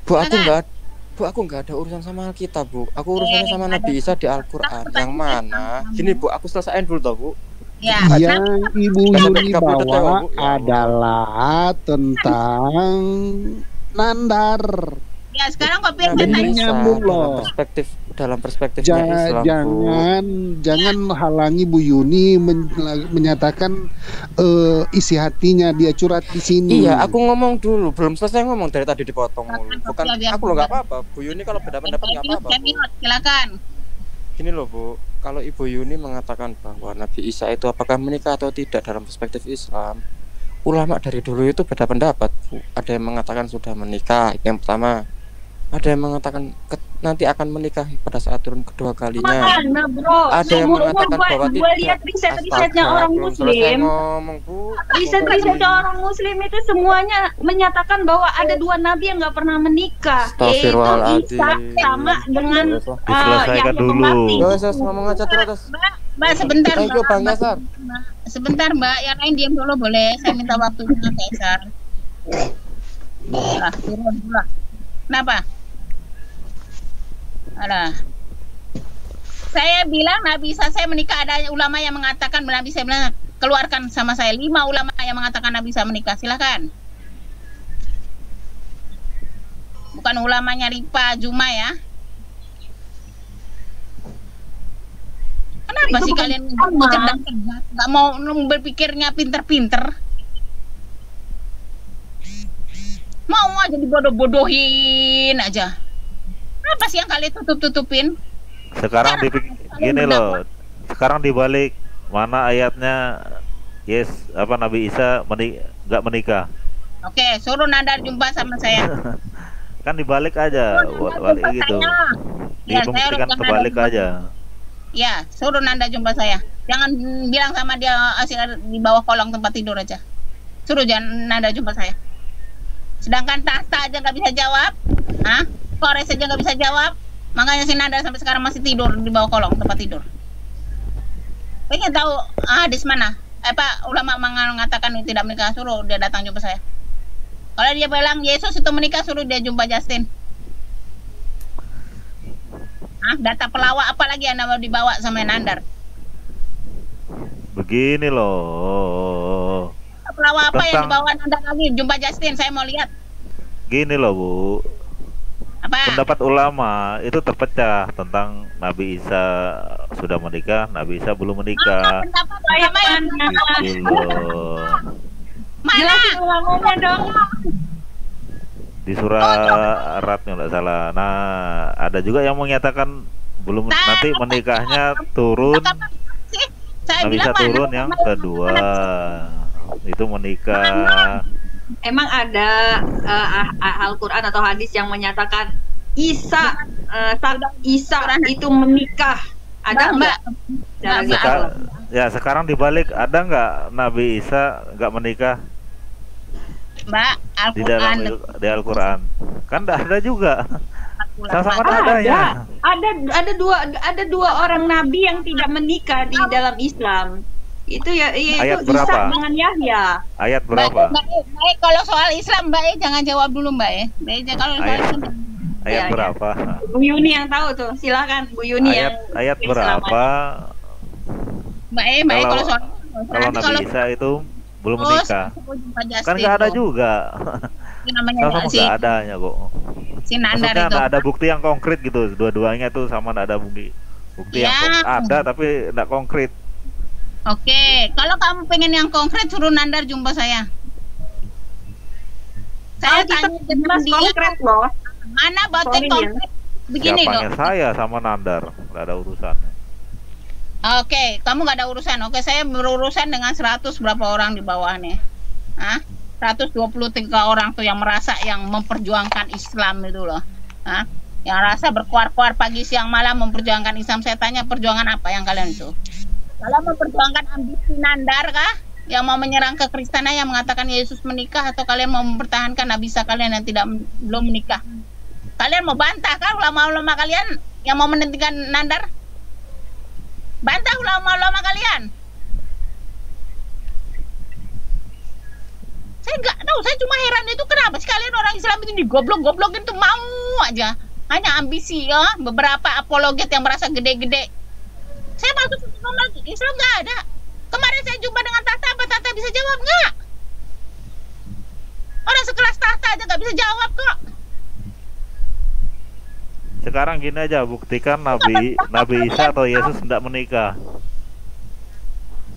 [SPEAKER 7] Bu, aku nggak ada urusan sama Alkitab Bu. Aku urusannya sama Nabi Isa di Al-Quran. Yang mana? Gini Bu, aku selesaiin dulu toh Bu.
[SPEAKER 6] Ya.
[SPEAKER 3] Yang Ibu Yuni bawa adalah tentang Nandar.
[SPEAKER 6] Ya sekarang kopi
[SPEAKER 3] Jadi nyambung loh.
[SPEAKER 7] Dalam perspektifnya Islam.
[SPEAKER 3] Jangan halangi Bu Yuni menyatakan isi hatinya, dia curhat di sini.
[SPEAKER 7] Iya, aku ngomong dulu, belum selesai ngomong dari tadi dipotong mulu. Bukan aku loh, nggak apa-apa. Bu Yuni kalau beda pendapat nggak apa-apa.
[SPEAKER 6] Silakan.
[SPEAKER 7] Gini loh Bu, kalau Ibu Yuni mengatakan bahwa Nabi Isa itu apakah menikah atau tidak dalam perspektif Islam, ulama dari dulu itu beda pendapat Bu. Ada yang mengatakan sudah menikah, itu yang pertama. Ada yang mengatakan nanti akan menikah pada saat turun kedua kalinya.
[SPEAKER 2] Mana, bro?
[SPEAKER 7] Ada yang mengatakan bahwa
[SPEAKER 2] tidak. Gue lihat riset-risetnya orang Muslim. Riset-risetnya orang Muslim itu semuanya menyatakan bahwa ada dua nabi yang nggak pernah menikah. Yaitu Isa sama dengan
[SPEAKER 8] diselesaikan dulu.
[SPEAKER 7] Ngomong aja terus.
[SPEAKER 6] Mbak sebentar.
[SPEAKER 7] Sebentar
[SPEAKER 6] Mbak, yang lain diam dulu boleh. Saya minta waktunya Kaisar. Turun dulu. Kenapa? Saya bilang Nabi Isa saya menikah, ada ulama yang mengatakan Nabi saya bilang keluarkan sama saya 5 ulama yang mengatakan Nabi Isa menikah, silakan. Bukan ulamanya Ripa Juma ya. Kenapa sih kalian nggak mau berpikirnya pinter-pinter? Mau aja dibodoh-bodohin aja. Apa sih yang kalian tutup-tutupin?
[SPEAKER 8] Sekarang gini loh. Sekarang dibalik mana ayatnya Nabi Isa nggak menikah.
[SPEAKER 6] Oke, suruh Nandar jumpa sama saya.
[SPEAKER 8] Kan dibalik aja, balik gitu. Dibuktikan terbalik aja.
[SPEAKER 6] Ya, suruh Nanda jumpa saya. Jangan bilang sama dia asik di bawah kolong tempat tidur aja. Suruh jangan Nanda jumpa saya. Sedangkan Tahta aja nggak bisa jawab, Kores aja nggak bisa jawab, makanya si Nanda sampai sekarang masih tidur di bawah kolong tempat tidur. Pengen tahu hadis mana? Ulama mengatakan tidak menikah, suruh dia datang jumpa saya. Kalau dia bilang Yesus itu menikah, suruh dia jumpa Justin. Data pelawak apa lagi yang mau dibawa sama Nandar?
[SPEAKER 8] Begini loh.
[SPEAKER 6] Pelawak apa yang dibawa Nandar lagi? Jumpa Justin, saya mau lihat.
[SPEAKER 8] Gini loh Bu.
[SPEAKER 6] Apa?
[SPEAKER 8] Pendapat ulama itu terpecah tentang Nabi Isa sudah menikah, Nabi Isa belum menikah.
[SPEAKER 6] Pendapat ulama yang mana?
[SPEAKER 2] Ulamanya dong.
[SPEAKER 8] Di suratnya nggak salah. Nah, ada juga yang menyatakan belum nanti menikahnya turun. Nabi Isa turun yang kedua itu menikah.
[SPEAKER 2] Emang ada Al-Quran atau hadis yang menyatakan Isa itu menikah? Ada Mbak?
[SPEAKER 8] Sekarang dibalik, ada nggak Nabi Isa nggak menikah?
[SPEAKER 6] Mbak, Al-Quran.
[SPEAKER 8] Di Al-Quran kan ada juga. Sama-sama adanya.
[SPEAKER 2] Ada dua orang nabi yang tidak menikah di dalam Islam. Itu
[SPEAKER 8] ayat
[SPEAKER 2] itu
[SPEAKER 8] berapa?
[SPEAKER 2] Isa dengan Yahya.
[SPEAKER 8] Ayat berapa?
[SPEAKER 6] Baik, kalau soal Islam Mbak jangan jawab dulu Mbak kalau soal Islam
[SPEAKER 8] ayat berapa?
[SPEAKER 2] Bu Yuni yang tahu tuh, silakan Bu Yuni
[SPEAKER 8] ayat berapa?
[SPEAKER 6] Mbak kalau soal
[SPEAKER 8] Nabi Isa itu belum menikah. Kan nggak ada juga. Sama nggak adanya kok.
[SPEAKER 6] Si Nandar
[SPEAKER 8] maksudnya
[SPEAKER 6] itu.
[SPEAKER 8] Ada bukti yang konkret gitu. Dua-duanya tuh sama, nggak ada bukti yang ada tapi nggak konkret.
[SPEAKER 6] Oke, kalau kamu pengen yang konkret suruh Nandar jumpa saya. Saya tanya dengan dia
[SPEAKER 2] konkret loh.
[SPEAKER 6] Mana bukti konkret? Begini
[SPEAKER 8] Siapanya
[SPEAKER 6] dong.
[SPEAKER 8] Saya sama Nandar, nggak ada urusan.
[SPEAKER 6] Oke, kamu nggak ada urusan. Oke, saya berurusan dengan 100 berapa orang di bawahnya. 123 orang tuh yang merasa yang memperjuangkan Islam itu loh. Yang rasa berkuar-kuar pagi siang malam memperjuangkan Islam. Saya tanya perjuangan apa yang kalian itu? Kalau memperjuangkan ambisi Nandar kah? Yang mau menyerang kekristenan yang mengatakan Yesus menikah, atau kalian mau mempertahankan Nabi Isa kalian yang belum menikah? Kalian mau bantah kan ulama-ulama kalian yang mau menentikan Nandar? Bantah ulama-ulama kalian. Saya nggak tahu, saya cuma heran itu kenapa sih kalian orang Islam itu digoblok-goblokin tuh mau aja. Hanya ambisi ya, beberapa apologet yang merasa gede-gede. Saya masuk Islam nggak ada. Kemarin saya jumpa dengan Tata, apa Tata bisa jawab nggak? Orang sekelas Tata aja nggak bisa jawab kok.
[SPEAKER 8] Sekarang gini aja, buktikan Nabi Isa atau Yesus tidak menikah.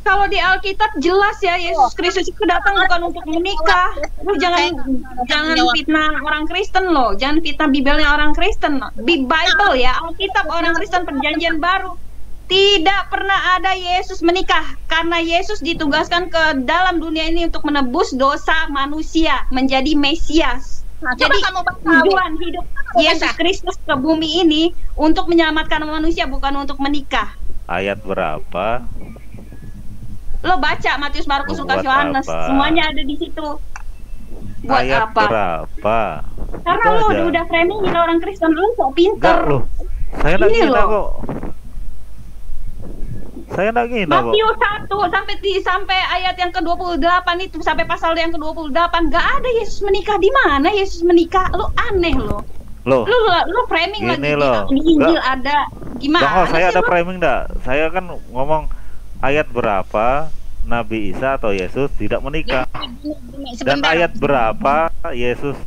[SPEAKER 2] Kalau di Alkitab jelas ya, Yesus Kristus itu datang bukan untuk menikah. Lu jangan fitnah orang Kristen loh, jangan fitnah Bibelnya orang Kristen. Bible ya, Alkitab orang Kristen Perjanjian Baru. Tidak pernah ada Yesus menikah, karena Yesus ditugaskan ke dalam dunia ini untuk menebus dosa manusia, menjadi Mesias. Jadi tujuan hidup Yesus Kristus ke bumi ini untuk menyelamatkan manusia, bukan untuk menikah.
[SPEAKER 8] Ayat berapa?
[SPEAKER 2] Lo baca Matius, Markus, Lukas, Yohanes, semuanya ada di situ. Buat
[SPEAKER 8] ayat
[SPEAKER 2] apa?
[SPEAKER 8] Berapa?
[SPEAKER 2] Karena lo udah framing orang Kristen, lo kok pinter.
[SPEAKER 8] Enggak loh, saya nggak ngina kok. Saya nggak ngina kok.
[SPEAKER 2] Matius 1 sampai ayat yang ke-28 itu, sampai pasal yang ke-28 nggak ada Yesus menikah. Di mana Yesus menikah? Lo aneh lo. Lo framing lagi di Injil ada. Gimana?
[SPEAKER 8] Saya ada framing enggak? Saya kan ngomong ayat berapa Nabi Isa atau Yesus tidak menikah, dan ayat berapa Yesus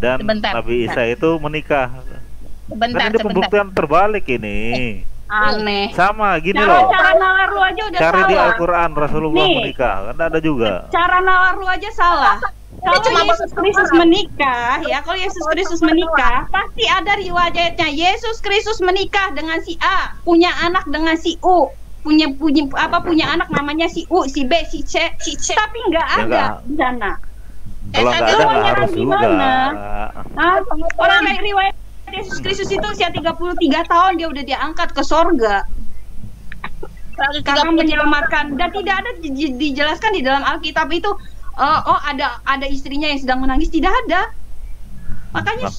[SPEAKER 8] dan Nabi Isa itu menikah. Kan ini pembuktian terbalik ini.
[SPEAKER 2] Aneh.
[SPEAKER 8] Sama gini loh.
[SPEAKER 2] Cara nalar lu aja udah
[SPEAKER 8] cari
[SPEAKER 2] salah.
[SPEAKER 8] Di Al-Quran Rasulullah menikah, kan ada juga.
[SPEAKER 2] Cara nalar lu aja salah. Kalau Yesus Kristus menikah, ya kalau Yesus Kristus menikah, pasti ada riwayatnya. Yesus Kristus menikah dengan si A, punya anak dengan si U, punya anak namanya si U, si B, si C. Tapi nggak ada di sana.
[SPEAKER 8] Kalau nggak ada nggak harus juga.
[SPEAKER 2] Orang kayak riwayat Yesus Kristus itu usia 33 tahun dia udah diangkat ke sorga karena menyelamatkan, dan tidak ada dijelaskan di dalam Alkitab itu ada istrinya yang sedang menangis, tidak ada. Makanya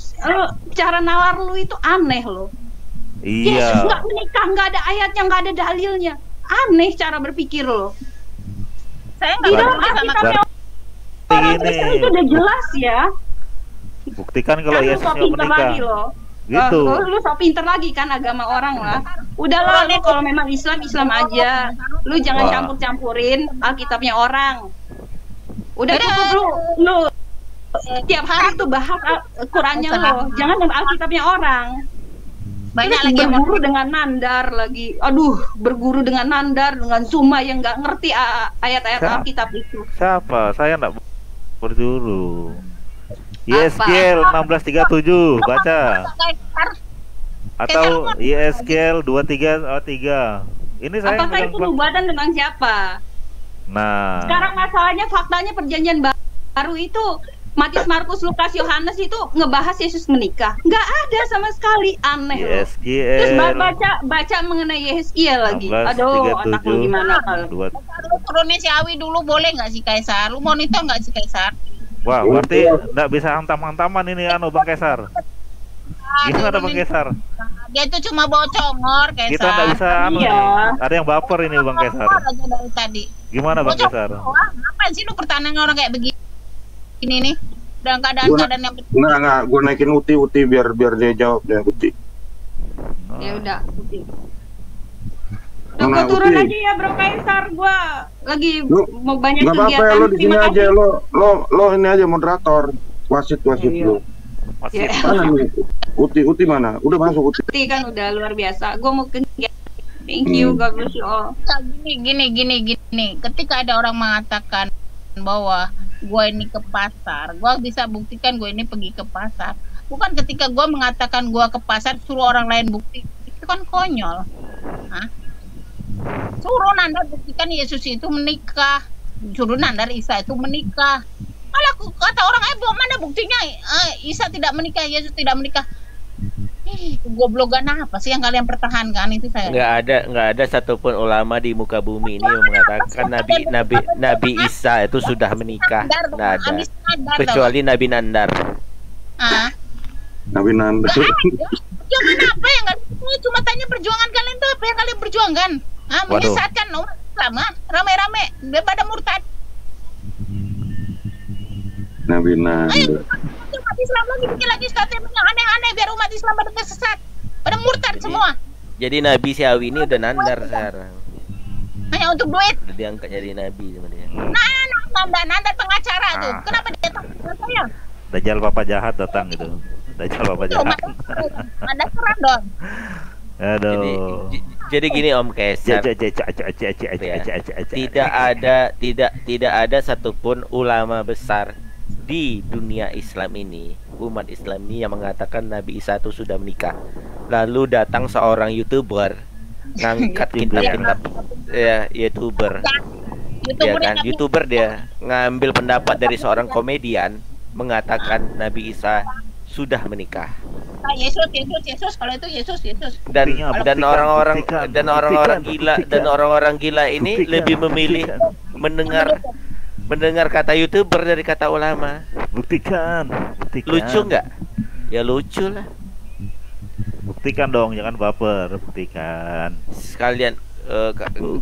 [SPEAKER 2] cara nalar lu itu aneh loh.
[SPEAKER 8] Iya.
[SPEAKER 2] Yesus nggak menikah, nggak ada ayatnya, nggak ada dalilnya. Aneh cara berpikir lo.
[SPEAKER 6] Saya nggak
[SPEAKER 2] dalam Alkitabnya orang Kristen itu udah jelas ya.
[SPEAKER 8] Buktikan kalau Yesus nggak menikah. Gitu.
[SPEAKER 2] Lu so pinter lagi kan agama orang lah. Udahlah lu kalau memang Islam aja. Lu jangan campur-campurin Alkitabnya orang. Udah cukup lu tiap hari tuh bahas Qurannya lo. Jangan Alkitabnya orang. Banyak lagi berguru dengan Nandar lagi. Aduh, berguru dengan Nandar dengan Zuma yang nggak ngerti ayat-ayat Alkitab itu.
[SPEAKER 8] Siapa? Saya nggak berguru. YSKL 1637 baca. Atau YSKL 2303. Ini saya.
[SPEAKER 2] Apakah itu nubuatan tentang siapa?
[SPEAKER 8] Nah.
[SPEAKER 2] Sekarang masalahnya faktanya Perjanjian Baru itu Matius, Markus, Lukas, Yohanes itu ngebahas Yesus menikah. Nggak ada sama sekali, aneh loh. Terus baca mengenai Yeskiel lagi. Aduh, anak lu gimana kalau?
[SPEAKER 6] Turunnya si Awi dulu boleh nggak sih Kaisar? Lu monitor nggak sih Kaisar?
[SPEAKER 8] Wah, berarti nggak bisa hantam-hantaman ini Bang Kaisar. Gimana Bang Kaisar?
[SPEAKER 6] Dia itu cuma bawa congor Kaisar.
[SPEAKER 8] Kita nggak bisa ada yang baper ini Bang Kaisar.
[SPEAKER 6] Tadi.
[SPEAKER 8] Gimana Bang Kaisar?
[SPEAKER 6] Ngapain sih lu pertanyaan orang kayak begini? Ini nih dalam keadaan yang
[SPEAKER 9] enggak, gue naikin Uti biar dia jawab deh Uti.
[SPEAKER 2] Ya udah, Uti. Gue turun aja ya Bro Kaisar, gue lagi mau banyak kegiatan.
[SPEAKER 9] Nggak apa-apa, lo di sini aja, lo ini aja moderator, wasit lo. Mana nih? Uti mana? Udah masuk
[SPEAKER 2] Uti kan udah luar biasa. Gue mau kegiatan. Thank you, God bless you all.
[SPEAKER 6] Gini. Ketika ada orang mengatakan bahwa gue ini ke pasar, gue bisa buktikan gue ini pergi ke pasar. Bukan ketika gue mengatakan gue ke pasar suruh orang lain bukti, itu kan konyol. Hah? Suruh Nandar buktikan Yesus itu menikah, suruh Nandar Isa itu menikah. Malah kata orang mana buktinya Isa tidak menikah, Yesus tidak menikah. Goblogan apa sih yang kalian pertahankan itu saya?
[SPEAKER 4] Nggak ada satupun ulama di muka bumi ini yang mengatakan Nabi Isa itu sudah menikah. Nggak ada. Kecuali Nabi Nandar.
[SPEAKER 9] Nabi Nandar.
[SPEAKER 6] Perjuangan apa yang nggak? Cuma tanya perjuangan kalian tuh apa yang kalian perjuangkan? Menyesatkan umat Islam, rame-rame daripada murtad.
[SPEAKER 9] Nabi Nanda.
[SPEAKER 6] Umat Islam lagi bikin lagi statement yang aneh-aneh biar umat Islam pada tersesat, pada murtad semua.
[SPEAKER 4] Jadi Nabi Syawi ini udah nandar sekarang.
[SPEAKER 6] Hanya untuk duit.
[SPEAKER 4] Udah diangkat jadi nabi sama dia.
[SPEAKER 6] Nandar pengacara tuh. Kenapa dia takut saya?
[SPEAKER 8] Dajjal Papa jahat datang gitu. Dajjal Papa jahat.
[SPEAKER 6] Ada serang dong.
[SPEAKER 8] Aduh.
[SPEAKER 4] Jadi gini Om Keser. Tidak ada satupun ulama besar di dunia Islam ini, umat Islam ini yang mengatakan Nabi Isa itu sudah menikah. Lalu datang seorang YouTuber ngangkat kitab-kitab ya, YouTuber. Ya kan, YouTuber dia ngambil pendapat dari seorang komedian mengatakan Nabi Isa sudah menikah.
[SPEAKER 6] Yesus kalau itu Yesus.
[SPEAKER 4] Dan orang-orang gila ini lebih memilih mendengar kata YouTuber dari kata ulama.
[SPEAKER 8] Buktikan.
[SPEAKER 4] Lucu nggak? Ya lucu lah.
[SPEAKER 8] Buktikan dong, jangan baper. Buktikan.
[SPEAKER 4] Sekalian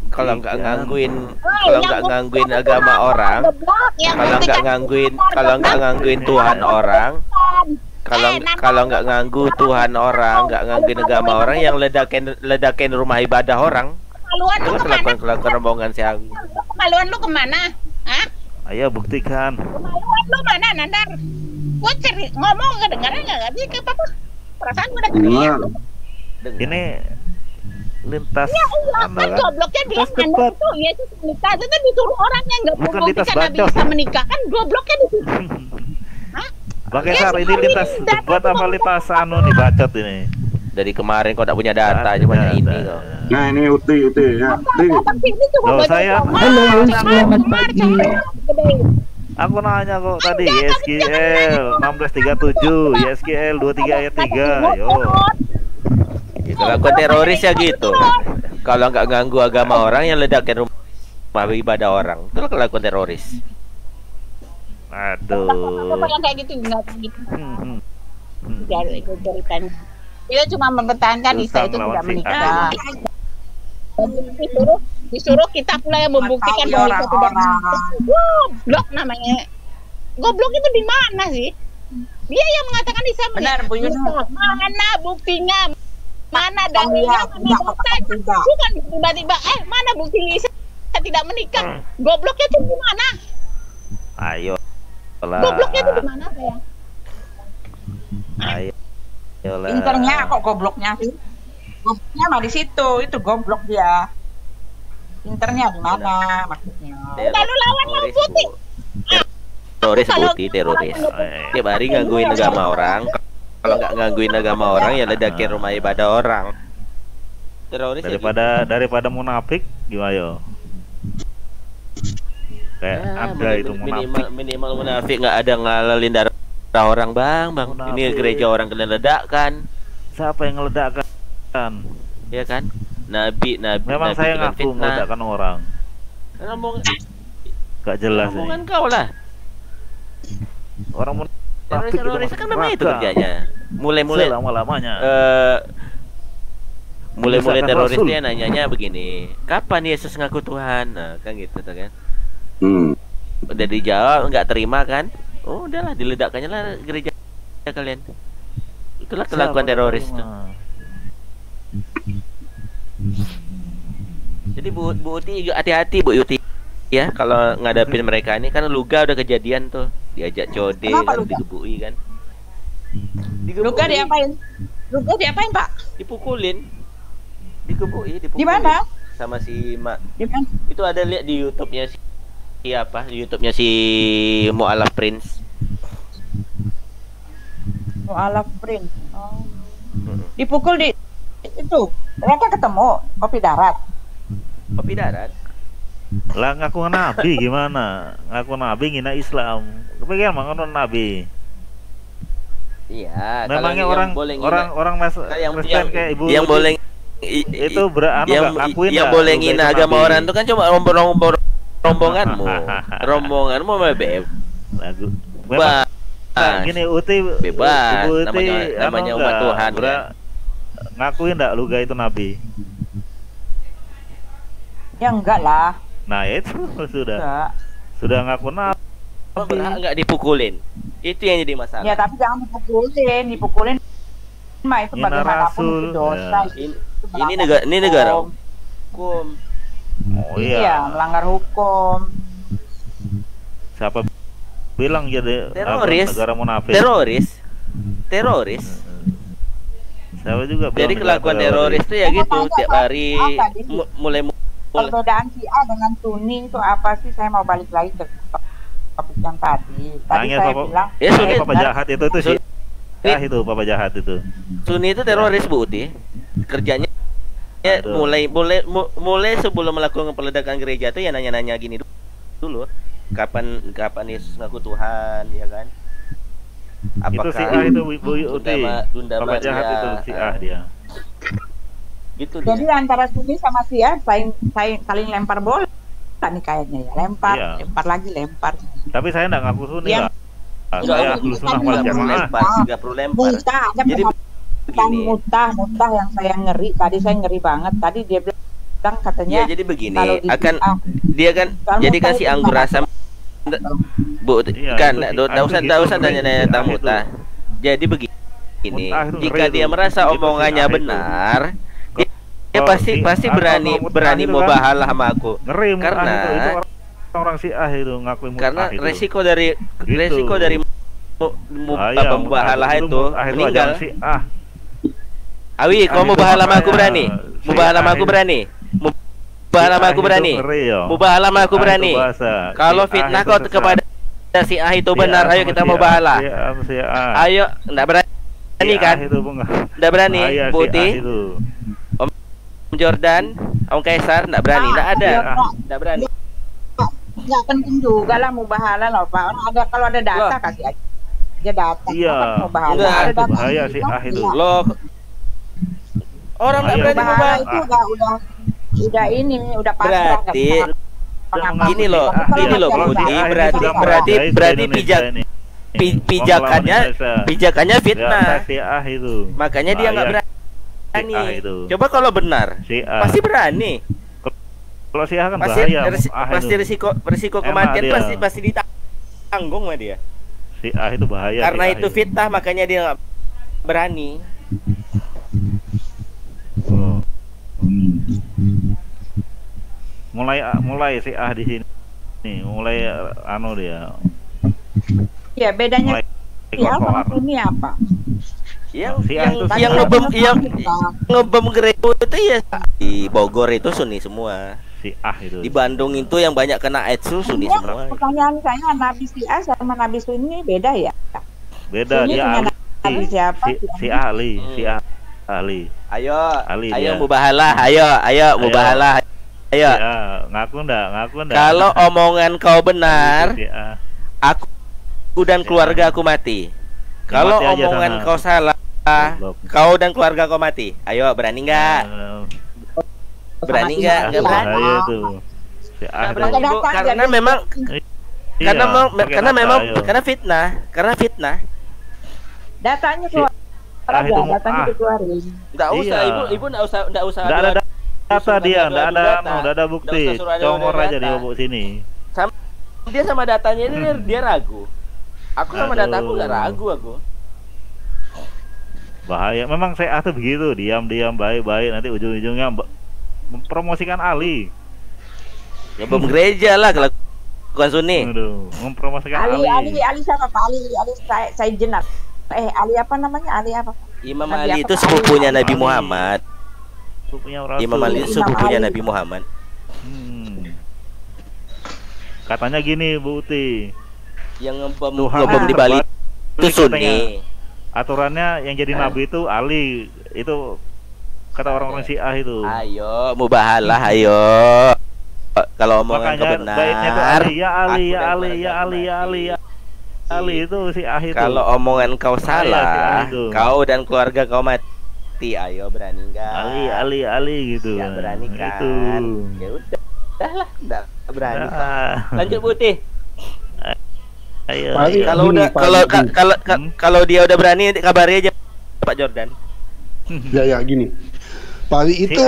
[SPEAKER 4] kalau nggak ngangguin agama orang, kalau nggak ngangguin Tuhan orang, kalau nggak nganggu Tuhan orang, nggak ngangguin agama orang, yang ledakin rumah ibadah orang, itu kelakuan rombongan Syawi.
[SPEAKER 6] Kemaluan lu kemana? Hah?
[SPEAKER 8] Ayo buktikan.
[SPEAKER 6] Kemaluan lu mana, Nandar? Gua cari ngomong kedengaran nggak sih ke apa? Perasaan gua udah teriak.
[SPEAKER 8] Ini lintas.
[SPEAKER 6] Ya Allah, kan gobloknya bilang Nandar itu Yesus menikah, itu disuruh orang yang nggak membuktikan Nabi bisa menikah, kan gobloknya di situ.
[SPEAKER 8] Bang Kesar, ini lintas debat apa lintas nih bacot ini?
[SPEAKER 4] Dari kemarin kok tak punya data, cuma ini kok.
[SPEAKER 9] Nah ini Uti ya.
[SPEAKER 8] Loh saya.
[SPEAKER 10] Halo, selamat pagi.
[SPEAKER 8] Aku nanya kok tadi YSKL 1637, YSKL 23 ayat 3. Yo.
[SPEAKER 4] Itu lakukan teroris ya gitu. Kalau nggak ganggu agama orang, yang ledakin rumah ibadah orang, itu lakukan teroris.
[SPEAKER 8] Aduh.
[SPEAKER 6] Yang kayak gitu enggak gitu. Ceritanya. Dia cuma mempertahankan Isa itu tidak menikah. Disuruh kita pula yang membuktikan bahwa Isa tidak menikah. Goblok namanya. Goblok itu di mana sih? Dia yang mengatakan Isa menikah. Mana buktinya? Mana dalilnya? Bukan tiba-tiba mana bukti Isa tidak menikah? Gobloknya itu di mana?
[SPEAKER 8] Ayo.
[SPEAKER 6] Gobloknya itu di mana sayang?
[SPEAKER 8] Ayo.
[SPEAKER 11] Pinternya kok gobloknya sih? Gobloknya mah di situ, itu goblok dia. Pinternya di mana maksudnya?
[SPEAKER 6] Lalu lawan putih.
[SPEAKER 4] Teroris. Tiap hari gangguin agama orang. Kalau nggak gangguin agama orang, ya ledakin rumah ibadah orang. Teroris
[SPEAKER 8] daripada munafik gimana yo? Kayak ada itu munafik.
[SPEAKER 4] Minimal munafik nggak ada ngalalin darah orang bang. Munafik. Ini gereja orang kena ledakan.
[SPEAKER 8] Siapa yang ngeledakkan?
[SPEAKER 4] Ya kan? Nabi.
[SPEAKER 8] Memang
[SPEAKER 4] Nabi
[SPEAKER 8] saya ngaku ngeledakkan orang. Gak jelas.
[SPEAKER 4] Omongan kau lah.
[SPEAKER 8] Orang munafik
[SPEAKER 4] teroris kan memang itu kerjanya. Mulai
[SPEAKER 8] lama-lamanya.
[SPEAKER 4] Mulai teroris dia nanyanya begini, kapan Yesus ngaku Tuhan? Nah, kan gitu kan. Udah dijawab nggak terima kan? Oh udahlah, diledakkannya lah gereja kalian. Itulah kelakuan teroris tuh. Jadi Bu Uti hati-hati Bu Uti ya kalau ngadapin mereka ini, kan Luga udah kejadian tuh, diajak code kan, digebui kan.
[SPEAKER 11] Luga diapain? Luga diapain Pak?
[SPEAKER 4] Dipukulin. Digebui.
[SPEAKER 11] Di mana?
[SPEAKER 4] Sama si Mak.
[SPEAKER 11] Dimana?
[SPEAKER 4] Itu ada lihat di YouTube-nya siapa? Di YouTube-nya si Mu'alaf Prince.
[SPEAKER 11] Mu'alaf Prince. Oh. Dipukul di itu. Mereka ketemu kopi darat.
[SPEAKER 4] Kopi darat.
[SPEAKER 8] Lah ngaku nabi gimana? Ngaku nabi ngina Islam. Kepikiran mangono nabi.
[SPEAKER 4] Iya,
[SPEAKER 8] memangnya orang Kristen kayak Ibu
[SPEAKER 4] yang boleh
[SPEAKER 8] itu
[SPEAKER 4] yang boleh ngina agama orang itu kan cuma rombonganmu. Rombonganmu bebek.
[SPEAKER 8] Memang gini Uti
[SPEAKER 4] bebas.
[SPEAKER 8] Ibu Uti
[SPEAKER 4] namanya umat Tuhan.
[SPEAKER 8] ngakuin enggak lu itu nabi?
[SPEAKER 11] Ya enggak lah.
[SPEAKER 8] Nah, itu sudah.
[SPEAKER 11] Enggak.
[SPEAKER 8] Sudah ngaku nabi.
[SPEAKER 4] Berhak nggak dipukulin? Itu yang jadi masalah.
[SPEAKER 11] Ya tapi jangan dipukulin mah itu
[SPEAKER 8] Ini
[SPEAKER 11] bagaimanapun
[SPEAKER 8] Rasul,
[SPEAKER 11] itu dosa.
[SPEAKER 8] ya.
[SPEAKER 4] Ini negara hukum.
[SPEAKER 8] Oh
[SPEAKER 11] Iya,
[SPEAKER 8] iya.
[SPEAKER 11] melanggar hukum.
[SPEAKER 8] Siapa bilang jadi
[SPEAKER 4] Teroris.
[SPEAKER 8] negara munafik?
[SPEAKER 4] Teroris.
[SPEAKER 8] Siapa juga bilang
[SPEAKER 4] Jadi
[SPEAKER 8] negara
[SPEAKER 4] kelakuan teroris itu ya gitu, tiap hari mulai
[SPEAKER 11] perbedaan Syiah dengan Sunni itu apa sih? Saya mau balik lagi ke topik yang tadi. Tadi saya bilang
[SPEAKER 4] ya Sunni
[SPEAKER 8] Papa jahat itu sih. Ya itu Papa jahat itu.
[SPEAKER 4] Sunni itu teroris Bu Uti. Kerjanya ya, mulai sebelum melakukan peledakan gereja itu ya nanya-nanya gini dulu. Kapan Yesus ngaku Tuhan, ya kan?
[SPEAKER 8] Itu
[SPEAKER 4] Apakah
[SPEAKER 8] Syiah itu Bu Uti. Papa jahat
[SPEAKER 4] ya,
[SPEAKER 8] itu Syiah dia.
[SPEAKER 4] Gitu
[SPEAKER 11] jadi
[SPEAKER 4] dia.
[SPEAKER 11] antara Sunni sama Syiah saling lempar bola nih kayaknya ya. Lempar lagi.
[SPEAKER 8] Tapi saya enggak ngaku Sunni
[SPEAKER 11] Yang-
[SPEAKER 8] lah. Saya ahlu sunnah wal jamaah.
[SPEAKER 4] Nggak perlu lempar.
[SPEAKER 11] Muntah, ada
[SPEAKER 4] Jadi begini.
[SPEAKER 11] muntah yang saya ngeri. Tadi saya ngeri banget. Tadi dia bilang katanya.
[SPEAKER 4] Ya jadi begini,
[SPEAKER 11] kalau di
[SPEAKER 4] akan
[SPEAKER 11] Syiah,
[SPEAKER 4] dia kan
[SPEAKER 11] kalau
[SPEAKER 4] jadi kan
[SPEAKER 11] muntah
[SPEAKER 4] si
[SPEAKER 11] itu
[SPEAKER 4] anggur
[SPEAKER 11] gimana?
[SPEAKER 4] asam Bu,
[SPEAKER 8] Iya,
[SPEAKER 4] kan
[SPEAKER 8] itu
[SPEAKER 4] enggak usah
[SPEAKER 8] gitu,
[SPEAKER 4] nanya-nanya
[SPEAKER 8] Syiah
[SPEAKER 4] tentang
[SPEAKER 8] itu.
[SPEAKER 4] muntah. Jadi begini,
[SPEAKER 8] Muntah itu
[SPEAKER 4] jika
[SPEAKER 8] ngeri
[SPEAKER 4] dia
[SPEAKER 8] itu.
[SPEAKER 4] merasa
[SPEAKER 8] Itu
[SPEAKER 4] omongannya
[SPEAKER 8] Syiah itu.
[SPEAKER 4] benar, dia
[SPEAKER 8] Kalau
[SPEAKER 4] pasti
[SPEAKER 8] Syiah,
[SPEAKER 4] berani
[SPEAKER 8] kalau muntah itu kan
[SPEAKER 4] mubahalah sama aku.
[SPEAKER 8] Ngeri muntah
[SPEAKER 4] Karena
[SPEAKER 8] itu orang Syiah itu ngakuin muntah
[SPEAKER 4] karena
[SPEAKER 8] itu.
[SPEAKER 4] resiko dari
[SPEAKER 8] Iya,
[SPEAKER 4] mubahalah itu
[SPEAKER 8] muntah itu
[SPEAKER 4] meninggal.
[SPEAKER 8] ajaran Syiah.
[SPEAKER 4] Awi, kau
[SPEAKER 8] itu
[SPEAKER 4] mubahalah sama aku
[SPEAKER 8] makanya
[SPEAKER 4] berani? Mubahalah sama aku
[SPEAKER 8] Syiah
[SPEAKER 4] berani? Mubahalah sama aku
[SPEAKER 8] itu
[SPEAKER 4] berani?
[SPEAKER 8] ngeri, yo.
[SPEAKER 4] Mubahalah sama aku
[SPEAKER 8] Syiah itu
[SPEAKER 4] berani?
[SPEAKER 8] bahasa.
[SPEAKER 4] Kalau
[SPEAKER 8] Syiah
[SPEAKER 4] fitnah
[SPEAKER 8] itu
[SPEAKER 4] kau
[SPEAKER 8] sesat.
[SPEAKER 4] kepada Syiah itu benar,
[SPEAKER 8] Syiah
[SPEAKER 4] ayo
[SPEAKER 8] sama
[SPEAKER 4] kita
[SPEAKER 8] Syiah.
[SPEAKER 4] mubahalah.
[SPEAKER 8] Syiah.
[SPEAKER 4] Ayo, enggak berani
[SPEAKER 8] Syiah
[SPEAKER 4] kan?
[SPEAKER 8] itu bunga.
[SPEAKER 4] Enggak berani,
[SPEAKER 8] Bahaya
[SPEAKER 4] Bu
[SPEAKER 8] Syiah
[SPEAKER 4] Uti?
[SPEAKER 8] itu.
[SPEAKER 4] Om Jordan, Om Kaisar, enggak berani, enggak ada. Enggak berani.
[SPEAKER 11] Nggak penting juga lah mubahalah loh Pak. Kalau ada data
[SPEAKER 4] Loh.
[SPEAKER 11] kasih aja data.
[SPEAKER 8] Iya.
[SPEAKER 11] Kan mubahalah.
[SPEAKER 4] Enggak,
[SPEAKER 11] Ada
[SPEAKER 8] itu
[SPEAKER 11] data
[SPEAKER 8] bahaya
[SPEAKER 11] juga,
[SPEAKER 8] Syiah itu.
[SPEAKER 11] iya.
[SPEAKER 4] Loh, orang enggak
[SPEAKER 8] Bahaya
[SPEAKER 4] berani
[SPEAKER 8] Syiah.
[SPEAKER 11] Mubahalah
[SPEAKER 4] mubahalah.
[SPEAKER 11] itu udah pasrah.
[SPEAKER 4] Berarti
[SPEAKER 11] Pengakuan.
[SPEAKER 4] gini loh,
[SPEAKER 11] Tapi kalau
[SPEAKER 4] gini loh,
[SPEAKER 11] masih
[SPEAKER 4] Bu
[SPEAKER 11] ada
[SPEAKER 4] Uti,
[SPEAKER 11] data,
[SPEAKER 4] berarti pijakannya
[SPEAKER 8] Nggak,
[SPEAKER 4] fitnah.
[SPEAKER 8] Syiah itu.
[SPEAKER 4] Makanya dia nggak
[SPEAKER 8] Bahaya
[SPEAKER 4] berani.
[SPEAKER 8] Syiah itu.
[SPEAKER 4] Coba kalau benar,
[SPEAKER 8] Syiah.
[SPEAKER 4] pasti berani.
[SPEAKER 8] Kalau Syiah kan
[SPEAKER 4] Pasti
[SPEAKER 8] bahaya.
[SPEAKER 4] pasti
[SPEAKER 8] itu.
[SPEAKER 4] risiko
[SPEAKER 8] Enak
[SPEAKER 4] kematian
[SPEAKER 8] dia.
[SPEAKER 4] pasti ditanggung sama dia.
[SPEAKER 8] Syiah itu bahaya.
[SPEAKER 4] Karena
[SPEAKER 8] Syiah
[SPEAKER 4] itu fitnah makanya dia nggak berani.
[SPEAKER 8] Oh. Mulai Syiah di sini. Nih, mulai anu dia.
[SPEAKER 11] Ya bedanya
[SPEAKER 8] Mulai
[SPEAKER 11] Syiah sama
[SPEAKER 8] kotor.
[SPEAKER 11] Sunni apa?
[SPEAKER 8] Syiah itu
[SPEAKER 4] yang
[SPEAKER 8] Syiah.
[SPEAKER 4] ngebom gereja itu ya di Bogor itu Sunni semua.
[SPEAKER 8] Syiah itu.
[SPEAKER 4] Di Bandung itu yang banyak kena AIDS itu Sunni
[SPEAKER 11] Ya,
[SPEAKER 4] semua.
[SPEAKER 11] pertanyaan saya Nabi Syiah sama Nabi Sunni beda ya?
[SPEAKER 8] Beda
[SPEAKER 11] Sunni
[SPEAKER 8] dia
[SPEAKER 11] punya
[SPEAKER 8] ahli.
[SPEAKER 11] Nabi siapa?
[SPEAKER 8] Syiah ahli, Syiah ahli.
[SPEAKER 4] Ayo,
[SPEAKER 8] Ali
[SPEAKER 4] ayo
[SPEAKER 8] dia.
[SPEAKER 4] mubahalah, ayo mubahalah. Ayo.
[SPEAKER 8] Syiah, ngaku ndak?
[SPEAKER 4] Kalau omongan kau benar,
[SPEAKER 8] Itu Syiah.
[SPEAKER 4] aku dan keluarga aku mati. Kalau
[SPEAKER 8] mati aja
[SPEAKER 4] omongan
[SPEAKER 8] sana.
[SPEAKER 4] kau salah,
[SPEAKER 8] Goblok.
[SPEAKER 4] kau dan keluarga kau mati. Ayo, berani nggak? Berani nggak? Nggak berani.
[SPEAKER 8] Bahaya tuh. Syiah
[SPEAKER 4] Nggak
[SPEAKER 8] tuh.
[SPEAKER 4] berani, Bu. Karena memang
[SPEAKER 8] Iya,
[SPEAKER 4] karena
[SPEAKER 8] pakai
[SPEAKER 4] memang
[SPEAKER 8] data, ayo.
[SPEAKER 4] karena fitnah.
[SPEAKER 11] Datanya keluar
[SPEAKER 8] Ah,
[SPEAKER 11] aja,
[SPEAKER 8] itu
[SPEAKER 11] datanya dikeluarin.
[SPEAKER 4] Nggak usah,
[SPEAKER 8] Iya.
[SPEAKER 4] ibu nggak usah
[SPEAKER 8] Nggak ada data dia,
[SPEAKER 4] adu-adu
[SPEAKER 8] nggak ada
[SPEAKER 4] data.
[SPEAKER 8] nggak ada bukti.
[SPEAKER 4] Nggak usah suruh adu-adu
[SPEAKER 8] Congor aja
[SPEAKER 4] data.
[SPEAKER 8] dia bawa sini.
[SPEAKER 4] Dia sama datanya ini dia ragu. Aku sama
[SPEAKER 8] Aduh.
[SPEAKER 4] dataku nggak ragu aku.
[SPEAKER 8] Bahaya. Memang saya tuh begitu, diam-diam baik-baik nanti ujung-ujungnya mempromosikan Ali.
[SPEAKER 4] Ngebom gereja lah kalau bukan Sunni.
[SPEAKER 8] Aduh, mempromosikan Ali.
[SPEAKER 11] Ali siapa Pak? Ali saya jenak. Ali apa namanya? Ali apa?
[SPEAKER 4] Imam
[SPEAKER 11] Nabi
[SPEAKER 4] Ali
[SPEAKER 11] apa,
[SPEAKER 4] itu
[SPEAKER 11] Pak?
[SPEAKER 4] sepupunya
[SPEAKER 11] Ali.
[SPEAKER 4] Nabi Muhammad.
[SPEAKER 8] Sepupunya Rasul.
[SPEAKER 4] Imam Ali itu
[SPEAKER 11] Imam
[SPEAKER 4] sepupunya
[SPEAKER 11] Ali.
[SPEAKER 4] Nabi Muhammad.
[SPEAKER 8] Katanya gini Bu Uti,
[SPEAKER 4] Yang ngebom
[SPEAKER 8] Tuhan
[SPEAKER 4] di Bali
[SPEAKER 8] terbuat
[SPEAKER 4] itu Sunni.
[SPEAKER 8] katanya. Aturannya yang jadi nabi itu Ali. Itu kata orang-orang Syiah itu.
[SPEAKER 4] Ayo, mubahalah, ayo. Kalau omongan kau
[SPEAKER 8] Makanya baiknya itu
[SPEAKER 4] benar,
[SPEAKER 8] Ali, ya Ali,
[SPEAKER 4] aku
[SPEAKER 8] ya
[SPEAKER 4] dan
[SPEAKER 8] Ali, ya
[SPEAKER 4] keluarga
[SPEAKER 8] Ali, ya Ali, ya Ali itu Syiah itu.
[SPEAKER 4] kalau omongan kau
[SPEAKER 8] Syiah
[SPEAKER 4] salah,
[SPEAKER 8] itu.
[SPEAKER 4] kau dan keluarga kau mati. Ayo, berani nggak?
[SPEAKER 8] Ali gitu.
[SPEAKER 4] Ya berani kan?
[SPEAKER 8] Itu.
[SPEAKER 4] Ya udahlah, nggak berani.
[SPEAKER 8] Nah.
[SPEAKER 4] Lanjut Putih.
[SPEAKER 8] Ayo.
[SPEAKER 3] Paling
[SPEAKER 4] Kalau
[SPEAKER 3] gini,
[SPEAKER 4] udah
[SPEAKER 3] Pak
[SPEAKER 4] kalau
[SPEAKER 3] Ibu.
[SPEAKER 4] kalau kalau dia udah berani kabari aja Pak Jordan.
[SPEAKER 3] Ya gini. Pak itu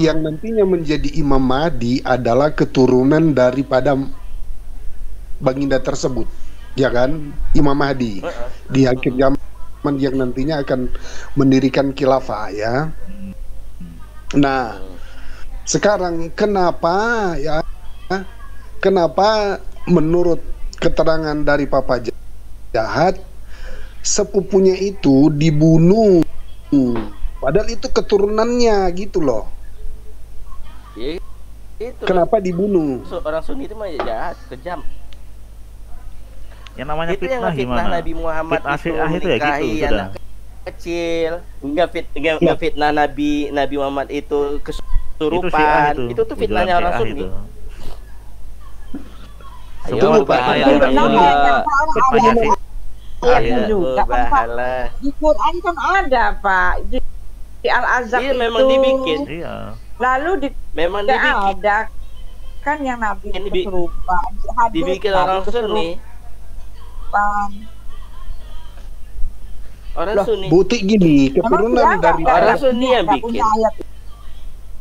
[SPEAKER 3] yang nantinya menjadi Imam Mahdi adalah keturunan daripada baginda tersebut, ya kan? Imam Mahdi di akhir zaman yang nantinya akan mendirikan khilafah, ya. Nah, sekarang kenapa menurut keterangan dari Papa Jahat sepupunya itu dibunuh, padahal itu keturunannya gitu loh.
[SPEAKER 4] Ya, itu
[SPEAKER 3] kenapa dibunuh?
[SPEAKER 4] Orang Sunni itu mah jahat, kejam.
[SPEAKER 8] Yang namanya
[SPEAKER 4] itu
[SPEAKER 8] fitnah
[SPEAKER 4] yang
[SPEAKER 8] gimana?
[SPEAKER 4] Nabi Muhammad
[SPEAKER 8] fitnah
[SPEAKER 4] itu
[SPEAKER 8] itu ya gitu
[SPEAKER 4] anak
[SPEAKER 8] sudah.
[SPEAKER 4] Kecil, enggak fitnah Nabi Muhammad itu kesurupan. Itu tuh fitnahnya orang Sunni. Ayo
[SPEAKER 11] bahaya juga
[SPEAKER 4] bahala.
[SPEAKER 11] Di Quran kan ada, Pak. Di Al-Azhar itu
[SPEAKER 4] memang dibikin.
[SPEAKER 8] Iya.
[SPEAKER 11] Lalu
[SPEAKER 4] memang dibikin.
[SPEAKER 11] Ada kan yang Nabi kesurupan.
[SPEAKER 4] Dibikin orang Sunni. Orang Sunni.
[SPEAKER 3] Butik gini, keturunan dari
[SPEAKER 4] orang Sunni yang bikin.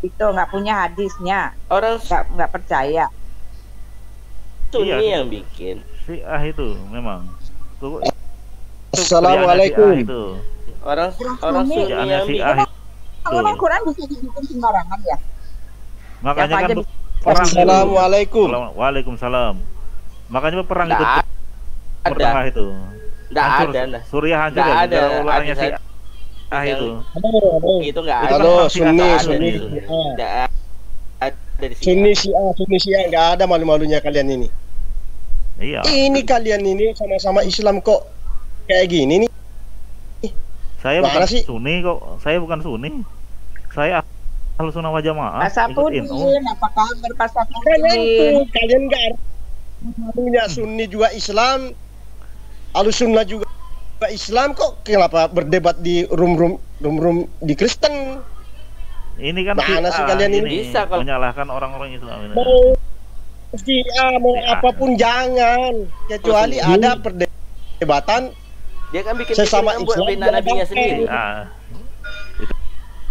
[SPEAKER 11] Itu nggak punya hadisnya.
[SPEAKER 4] Orang
[SPEAKER 11] nggak percaya.
[SPEAKER 4] Sunni yang bikin.
[SPEAKER 8] Syiah itu memang.
[SPEAKER 12] Assalamualaikum.
[SPEAKER 4] Orang Sunni yang bikin.
[SPEAKER 11] Kalau Al-Quran bisa dibikin sembarangan ya.
[SPEAKER 8] Makanya kan
[SPEAKER 12] perang. Assalamualaikum.
[SPEAKER 8] Waalaikumsalam. Makanya perang itu. Perang itu.
[SPEAKER 4] Nggak ada.
[SPEAKER 8] Suriah hancur ya.
[SPEAKER 4] Ada
[SPEAKER 8] ulangnya Syiah itu.
[SPEAKER 4] Itu nggak ada.
[SPEAKER 12] Halo, Sunni. Sunni Syiah nggak ada malu-malunya kalian ini.
[SPEAKER 8] Iya.
[SPEAKER 12] Ini kalian ini sama-sama Islam kok kayak gini nih.
[SPEAKER 8] Saya bukan Sunni kok. Saya bukan Sunni. Saya Ahlus Sunnah wal Jamaah.
[SPEAKER 11] Pasapudin, apa kabar Pasapudin?
[SPEAKER 12] Kalian nggak punya Sunni juga Islam, Ahlus Sunnah juga Islam, kok kenapa berdebat di room di Kristen?
[SPEAKER 8] Ini kan
[SPEAKER 12] mana sih kalian ini?
[SPEAKER 4] Bisa kalau
[SPEAKER 8] menyalahkan orang-orang Islam ini.
[SPEAKER 12] Mau apapun jangan, kecuali ada perdebatan.
[SPEAKER 4] Dia kan bikin
[SPEAKER 12] sesama
[SPEAKER 4] buat bina nabinya sendiri.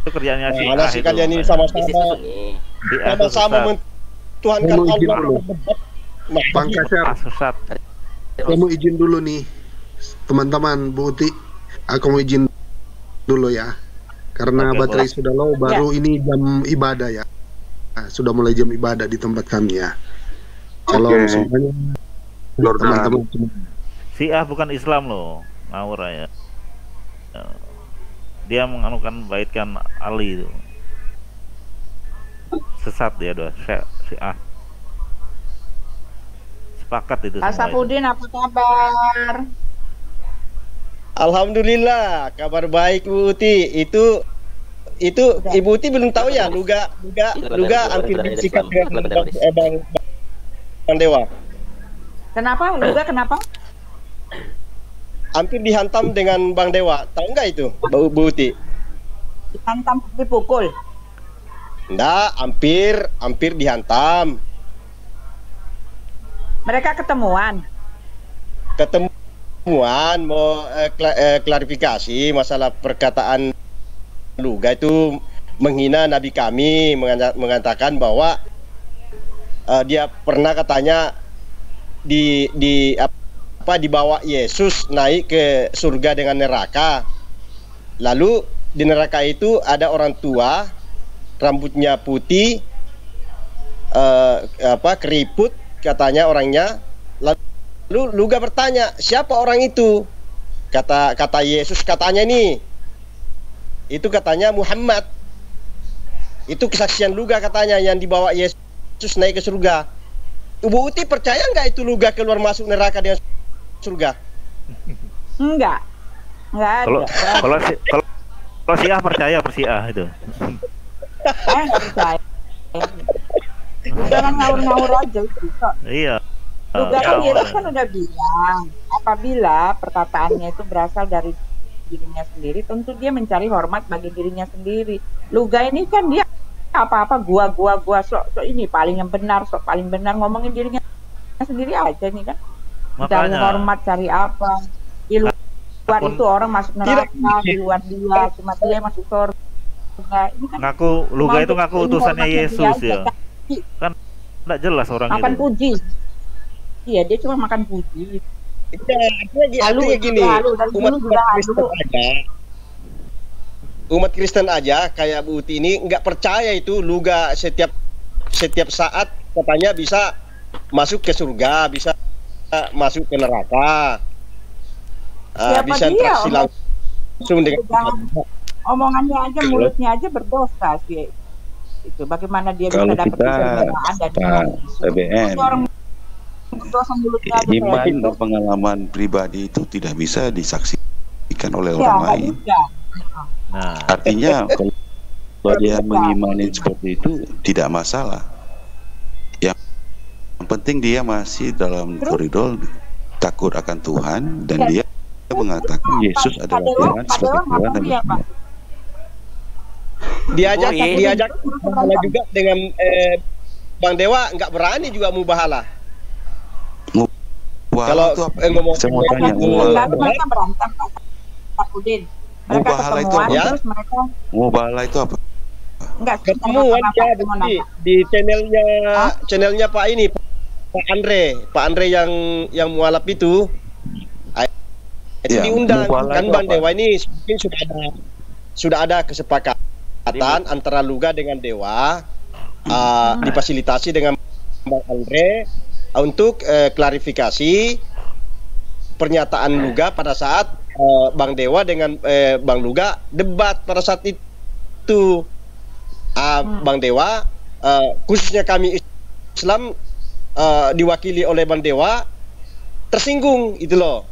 [SPEAKER 8] Itu kerjanya Syiah.
[SPEAKER 12] Mana sih kalian ini sama-sama mentuhankan Allah.
[SPEAKER 3] Bang Kasar, saya mau izin dulu nih, teman-teman, Bu Uti, aku mau izin dulu ya, karena baterai sudah low, baru ini jam ibadah ya. Nah, sudah mulai jam ibadah di tempat kami ya. Kalau semuanya teman-teman.
[SPEAKER 8] Syiah bukan Islam loh, ngawur ya. Dia menganukan baitkan Ali itu. Sesat dia doa Syiah. Sepakat itu semua.
[SPEAKER 11] Asapudin apa kabar?
[SPEAKER 12] Alhamdulillah, kabar baik Bu Uti. Itu Ibu Uti belum tahu ya, Luga hampir disikat dengan Bang Dewa.
[SPEAKER 11] Kenapa? Luga kenapa?
[SPEAKER 12] Hampir dihantam dengan Bang Dewa. Tahu nggak itu, Bu Uti?
[SPEAKER 11] Dihantam, dipukul?
[SPEAKER 12] Enggak, hampir dihantam.
[SPEAKER 11] Mereka ketemuan
[SPEAKER 12] mau klarifikasi masalah perkataan Luga itu menghina Nabi kami, mengatakan bahwa dia pernah katanya dibawa Yesus naik ke surga dengan neraka. Lalu di neraka itu ada orang tua, rambutnya putih, keriput katanya orangnya. Lalu Luga bertanya, siapa orang itu? Kata Yesus katanya ini. Itu katanya Muhammad. Itu kesaksian Luga katanya yang dibawa Yesus naik ke surga. Ibu Uti percaya nggak itu Luga keluar masuk neraka dengan surga?
[SPEAKER 11] Enggak ada.
[SPEAKER 8] Kalau Syiah percaya Syiah itu.
[SPEAKER 11] Saya nggak percaya. Jangan ngawur-ngawur aja itu.
[SPEAKER 8] Iya.
[SPEAKER 11] Luga kan Yesus kan udah bilang, apabila perkataannya itu berasal dari dirinya sendiri, tentu dia mencari hormat bagi dirinya sendiri. Luga ini kan dia apa-apa gua sok ini paling yang benar, sok paling benar, ngomongin dirinya sendiri aja nih kan. Cari hormat, cari apa? luar itu orang masuk neraka, di luar dia cuma dia masuk surga. Ini kan
[SPEAKER 8] Ngaku Luga itu ngaku utusannya Yesus ya. Kan enggak jelas orang
[SPEAKER 11] makan
[SPEAKER 8] itu.
[SPEAKER 11] puji. Iya, dia cuma makan puji.
[SPEAKER 12] Artinya gini, umat Kristen aja kayak Bu Uti ini nggak percaya itu Luga setiap saat katanya bisa masuk ke surga, bisa masuk ke neraka, bisa interaksi langsung dengan
[SPEAKER 11] omongannya aja, mulutnya aja berdosa sih. Itu bagaimana dia bisa dapat kesurgaan dan
[SPEAKER 13] PBN
[SPEAKER 11] orang berdosa mulutnya aja
[SPEAKER 13] iman dan pengalaman pribadi itu tidak bisa disaksikan oleh orang lain.
[SPEAKER 8] Nah,
[SPEAKER 13] artinya kalau dia mengimani seperti itu tidak masalah. Yang penting dia masih dalam koridor takut akan Tuhan dan dia mengatakan Yesus adalah Tuhan sebagai Tuhan dan
[SPEAKER 12] diajak juga dengan Bang Dewa nggak berani juga mubahalah. Kalau ngomong
[SPEAKER 13] saya mau tanya
[SPEAKER 11] mereka berantem
[SPEAKER 13] mubahalah itu apa?
[SPEAKER 11] Terus mereka
[SPEAKER 13] mubahalah itu apa?
[SPEAKER 11] Enggak
[SPEAKER 12] ketemuan ya di channelnya Pak ini Pak Andre yang mualaf itu diundang kan Bang Dewa ini mungkin sudah ada kesepakatan antara Luga dengan Dewa difasilitasi dengan Bang Andre untuk klarifikasi pernyataan Luga pada saat Bang Dewa dengan Bang Luga debat pada saat itu. Bang Dewa khususnya kami Islam diwakili oleh Bang Dewa tersinggung itu loh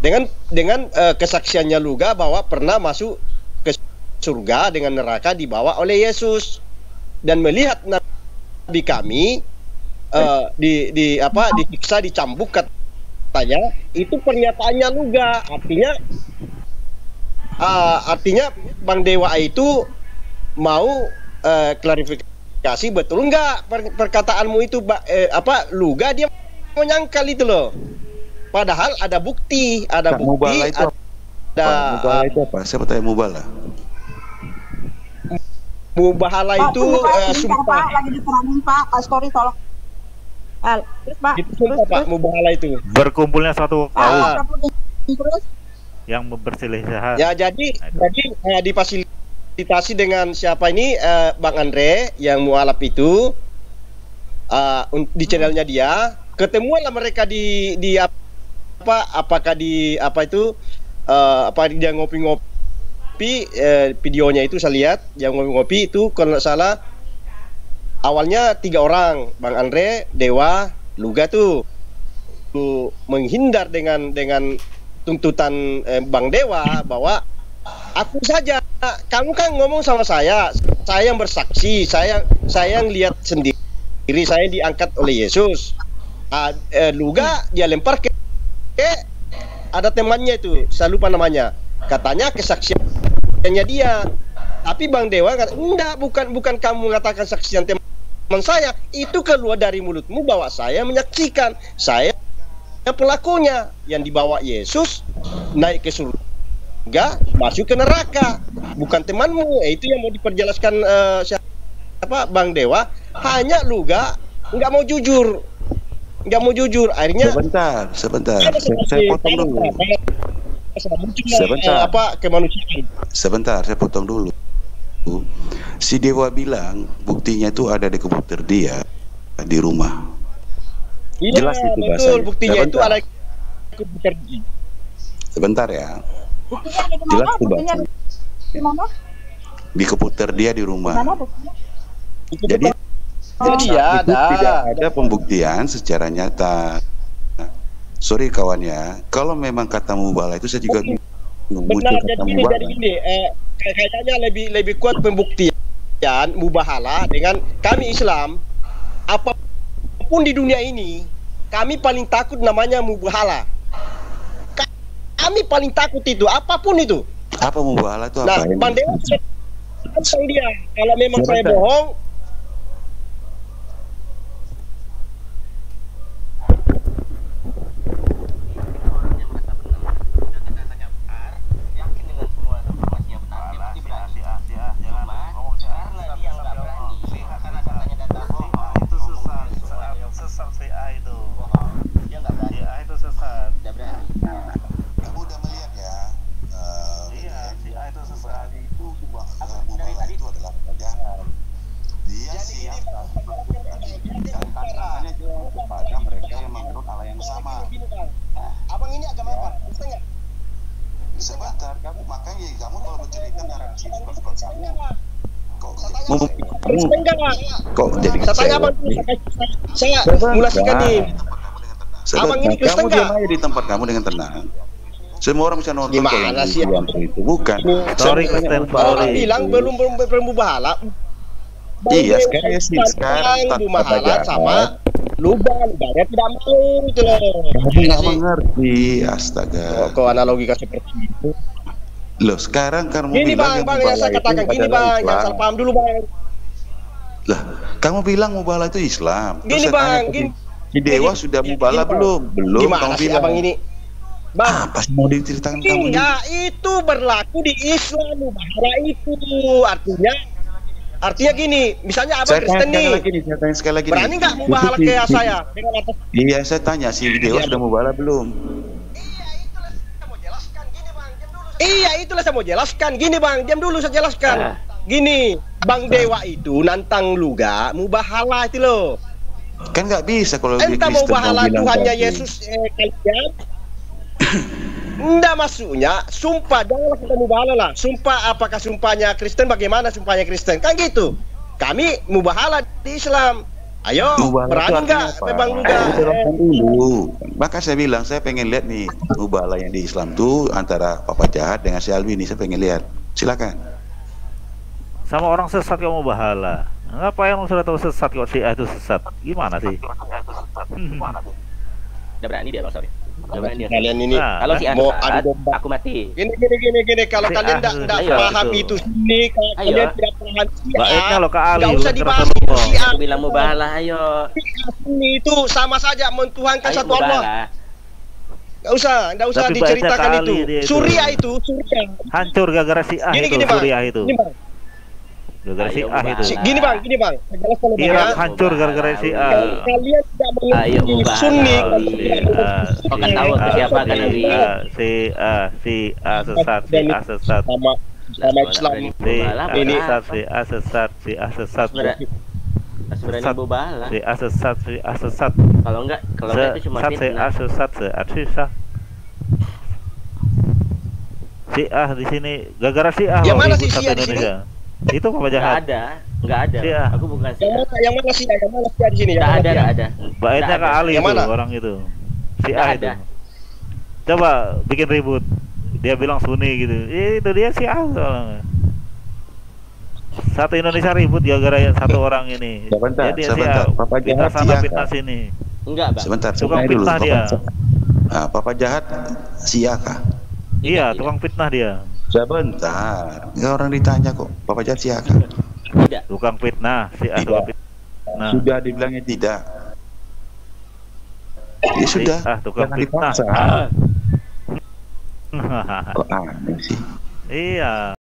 [SPEAKER 12] dengan kesaksiannya Luga bahwa pernah masuk ke surga dengan neraka dibawa oleh Yesus dan melihat Nabi kami disiksa dicambuk katanya itu pernyataannya Luga artinya Bang Dewa itu mau klarifikasi betul enggak perkataanmu itu Luga dia menyangkal itu loh padahal ada bukti
[SPEAKER 13] mubalah itu mubalah itu apa? Siapa tahu mubalah?
[SPEAKER 12] Mubahalah itu sumpah.
[SPEAKER 11] Lagi diterangin Pak Story tolong. Terus Pak,
[SPEAKER 12] Pak mubahalah itu
[SPEAKER 8] berkumpulnya satu kaum
[SPEAKER 11] terus
[SPEAKER 8] yang berselisihan.
[SPEAKER 12] Ya jadi difasilitasi dengan siapa ini Bang Andre yang mualaf itu di channelnya dia ketemuanlah mereka di dia ngopi-ngopi videonya itu saya lihat yang ngopi-ngopi itu kalau nggak salah awalnya 3 orang Bang Andre, Dewa, Luga tuh menghindar dengan tuntutan Bang Dewa bahwa aku saja kamu kan ngomong sama saya yang bersaksi saya yang lihat sendiri saya diangkat oleh Yesus. Luga dia lempar ke ada temannya itu saya lupa namanya katanya kesaksiannya dia tapi Bang Dewa kata enggak bukan kamu mengatakan saksian teman saya itu keluar dari mulutmu bahwa saya menyaksikan saya pelakunya yang dibawa Yesus naik ke surga masuk ke neraka bukan temanmu itu yang mau diperjelaskan siapa Bang Dewa hanya Luga nggak mau jujur akhirnya
[SPEAKER 13] sebentar saya potong dulu sebentar saya potong dulu si Dewa bilang buktinya itu ada di komputer dia di rumah jelas itu
[SPEAKER 12] betul buktinya itu ada di komputer dia
[SPEAKER 13] sebentar ya
[SPEAKER 11] buktinya ada di
[SPEAKER 13] jelas itu
[SPEAKER 11] di mana?
[SPEAKER 13] Di komputer dia di rumah jadi
[SPEAKER 12] tidak
[SPEAKER 13] ada pembuktian secara nyata. Sorry kawan ya, kalau memang kata mubalah itu saya juga
[SPEAKER 12] benar jadi gini kayaknya lebih kuat pembuktian mubahalah dengan kami Islam apapun di dunia ini kami paling takut namanya mubahalah kami paling takut itu apapun itu
[SPEAKER 13] apa mubahalah itu apa
[SPEAKER 12] Bang Dewa dia kalau memang saya bohong
[SPEAKER 13] Kok jadi
[SPEAKER 12] saya tanya abang, saya simulasikan nih. Abang ini Kristen
[SPEAKER 13] kamu diam
[SPEAKER 12] nggak?
[SPEAKER 13] aja di tempat kamu dengan tenang. Semua orang bisa nonton.
[SPEAKER 12] Gimana sih?
[SPEAKER 13] Itu bukan.
[SPEAKER 8] Sorry Kristen,
[SPEAKER 12] Orang bilang belum mubahalah.
[SPEAKER 13] Iya, sekarang
[SPEAKER 12] mubahalah sama lubangnya tidak mau itu loh.
[SPEAKER 13] Kamu nggak mengerti, astaga.
[SPEAKER 12] Kok analogi seperti itu?
[SPEAKER 13] Loh, sekarang kamu
[SPEAKER 12] Gini
[SPEAKER 13] bilang
[SPEAKER 12] bang, yang saya katakan gini bang, jangan salah paham dulu bang.
[SPEAKER 13] Lah, kamu bilang mubahalah itu Islam.
[SPEAKER 12] Gini bang, gini.
[SPEAKER 13] Di Dewa sudah mubahalah belum? Belum.
[SPEAKER 12] Gimana sih abang ini? Bang,
[SPEAKER 13] apa sih mau diceritakan kamu?
[SPEAKER 12] Enggak, itu berlaku di Islam mubahalah itu. Artinya gini, misalnya abang Kristen nih.
[SPEAKER 13] Saya tanya sekali lagi.
[SPEAKER 12] Berani nggak mubahalah kayak saya?
[SPEAKER 13] Iya, saya tanya si Dewa sudah mubahalah belum?
[SPEAKER 12] Iya, itulah saya mau jelaskan. Gini bang, diam dulu saya jelaskan. Gini, Bang Dewa itu nantang Luga mubahalah itu loh.
[SPEAKER 13] Kan nggak bisa kalau
[SPEAKER 12] entah mubahalah Tuhannya Yesus kalian. Nggak maksudnya, sumpah janganlah kita mubahalah lah. Sumpah, apakah sumpahnya Kristen? Bagaimana sumpahnya Kristen? Kan gitu. Kami mubahalah di Islam. Ayo, berani nggak Bang Luga?
[SPEAKER 13] Dulu. Maka saya bilang saya pengen lihat nih mubahalah yang di Islam tuh antara Papa Jahat dengan si Alwi ini, saya pengen lihat. Silakan.
[SPEAKER 8] Sama orang sesat kamu mubahalah. Ngapain sudah tahu sesat kok si itu sesat? Gimana sih?
[SPEAKER 4] Udah berani dia, sorry.
[SPEAKER 12] Kalian ini
[SPEAKER 4] kalau si
[SPEAKER 12] mau
[SPEAKER 4] adu aku mati.
[SPEAKER 12] Gini. Kalau kalian tidak paham itu sini, kalau kalian tidak paham
[SPEAKER 8] baiknya lo ke Ali.
[SPEAKER 12] Nggak usah dibahas.
[SPEAKER 4] Aku bilang mubahalah, ayo.
[SPEAKER 12] Ini itu sama saja mentuhankan satu Allah. Nggak usah
[SPEAKER 8] tapi
[SPEAKER 12] diceritakan itu. Surya itu.
[SPEAKER 8] Hancur gara-gara si A itu. Surya itu. Gara-gara si A itu.
[SPEAKER 12] Gini bang.
[SPEAKER 8] Irak hancur gara-gara si A.
[SPEAKER 12] Kalian tidak mengerti Sunni.
[SPEAKER 4] Kau kan tahu siapa kan Nabi?
[SPEAKER 8] Si A sesat.
[SPEAKER 12] Sama Islam.
[SPEAKER 8] Si A sesat. Si A sesat.
[SPEAKER 4] Kalau enggak itu cuma fitnah.
[SPEAKER 8] Si A di sini gara-gara si A.
[SPEAKER 12] Yang mana si A di sini?
[SPEAKER 8] Itu Papa Jahat.
[SPEAKER 4] Enggak ada.
[SPEAKER 8] Si A.
[SPEAKER 4] Aku bukan si A.
[SPEAKER 12] Yang mana si A di sini?
[SPEAKER 4] Enggak ada.
[SPEAKER 8] Baiknya ke Ali itu orang itu. Si A itu. Coba bikin ribut. Dia bilang Sunni gitu. Itu dia si A soalnya. Satu Indonesia ribut gara-gara satu orang ini.
[SPEAKER 13] Sebentar. Papa Jahat
[SPEAKER 8] fitnah sini.
[SPEAKER 4] Enggak, Bang.
[SPEAKER 13] Sebentar.
[SPEAKER 8] Tukang fitnah dia.
[SPEAKER 13] Papa Jahat siapa?
[SPEAKER 8] Iya, tukang fitnah dia.
[SPEAKER 13] Sebentar. Enggak orang ditanya kok. Papa Jahat siapa?
[SPEAKER 4] Tidak.
[SPEAKER 8] Tukang fitnah, si A tukang fitnah.
[SPEAKER 13] Sudah dibilangnya tidak. Ya sudah.
[SPEAKER 8] Tukang
[SPEAKER 13] jangan
[SPEAKER 8] fitnah.
[SPEAKER 13] dipaksa. Kok aneh sih?
[SPEAKER 8] Iya.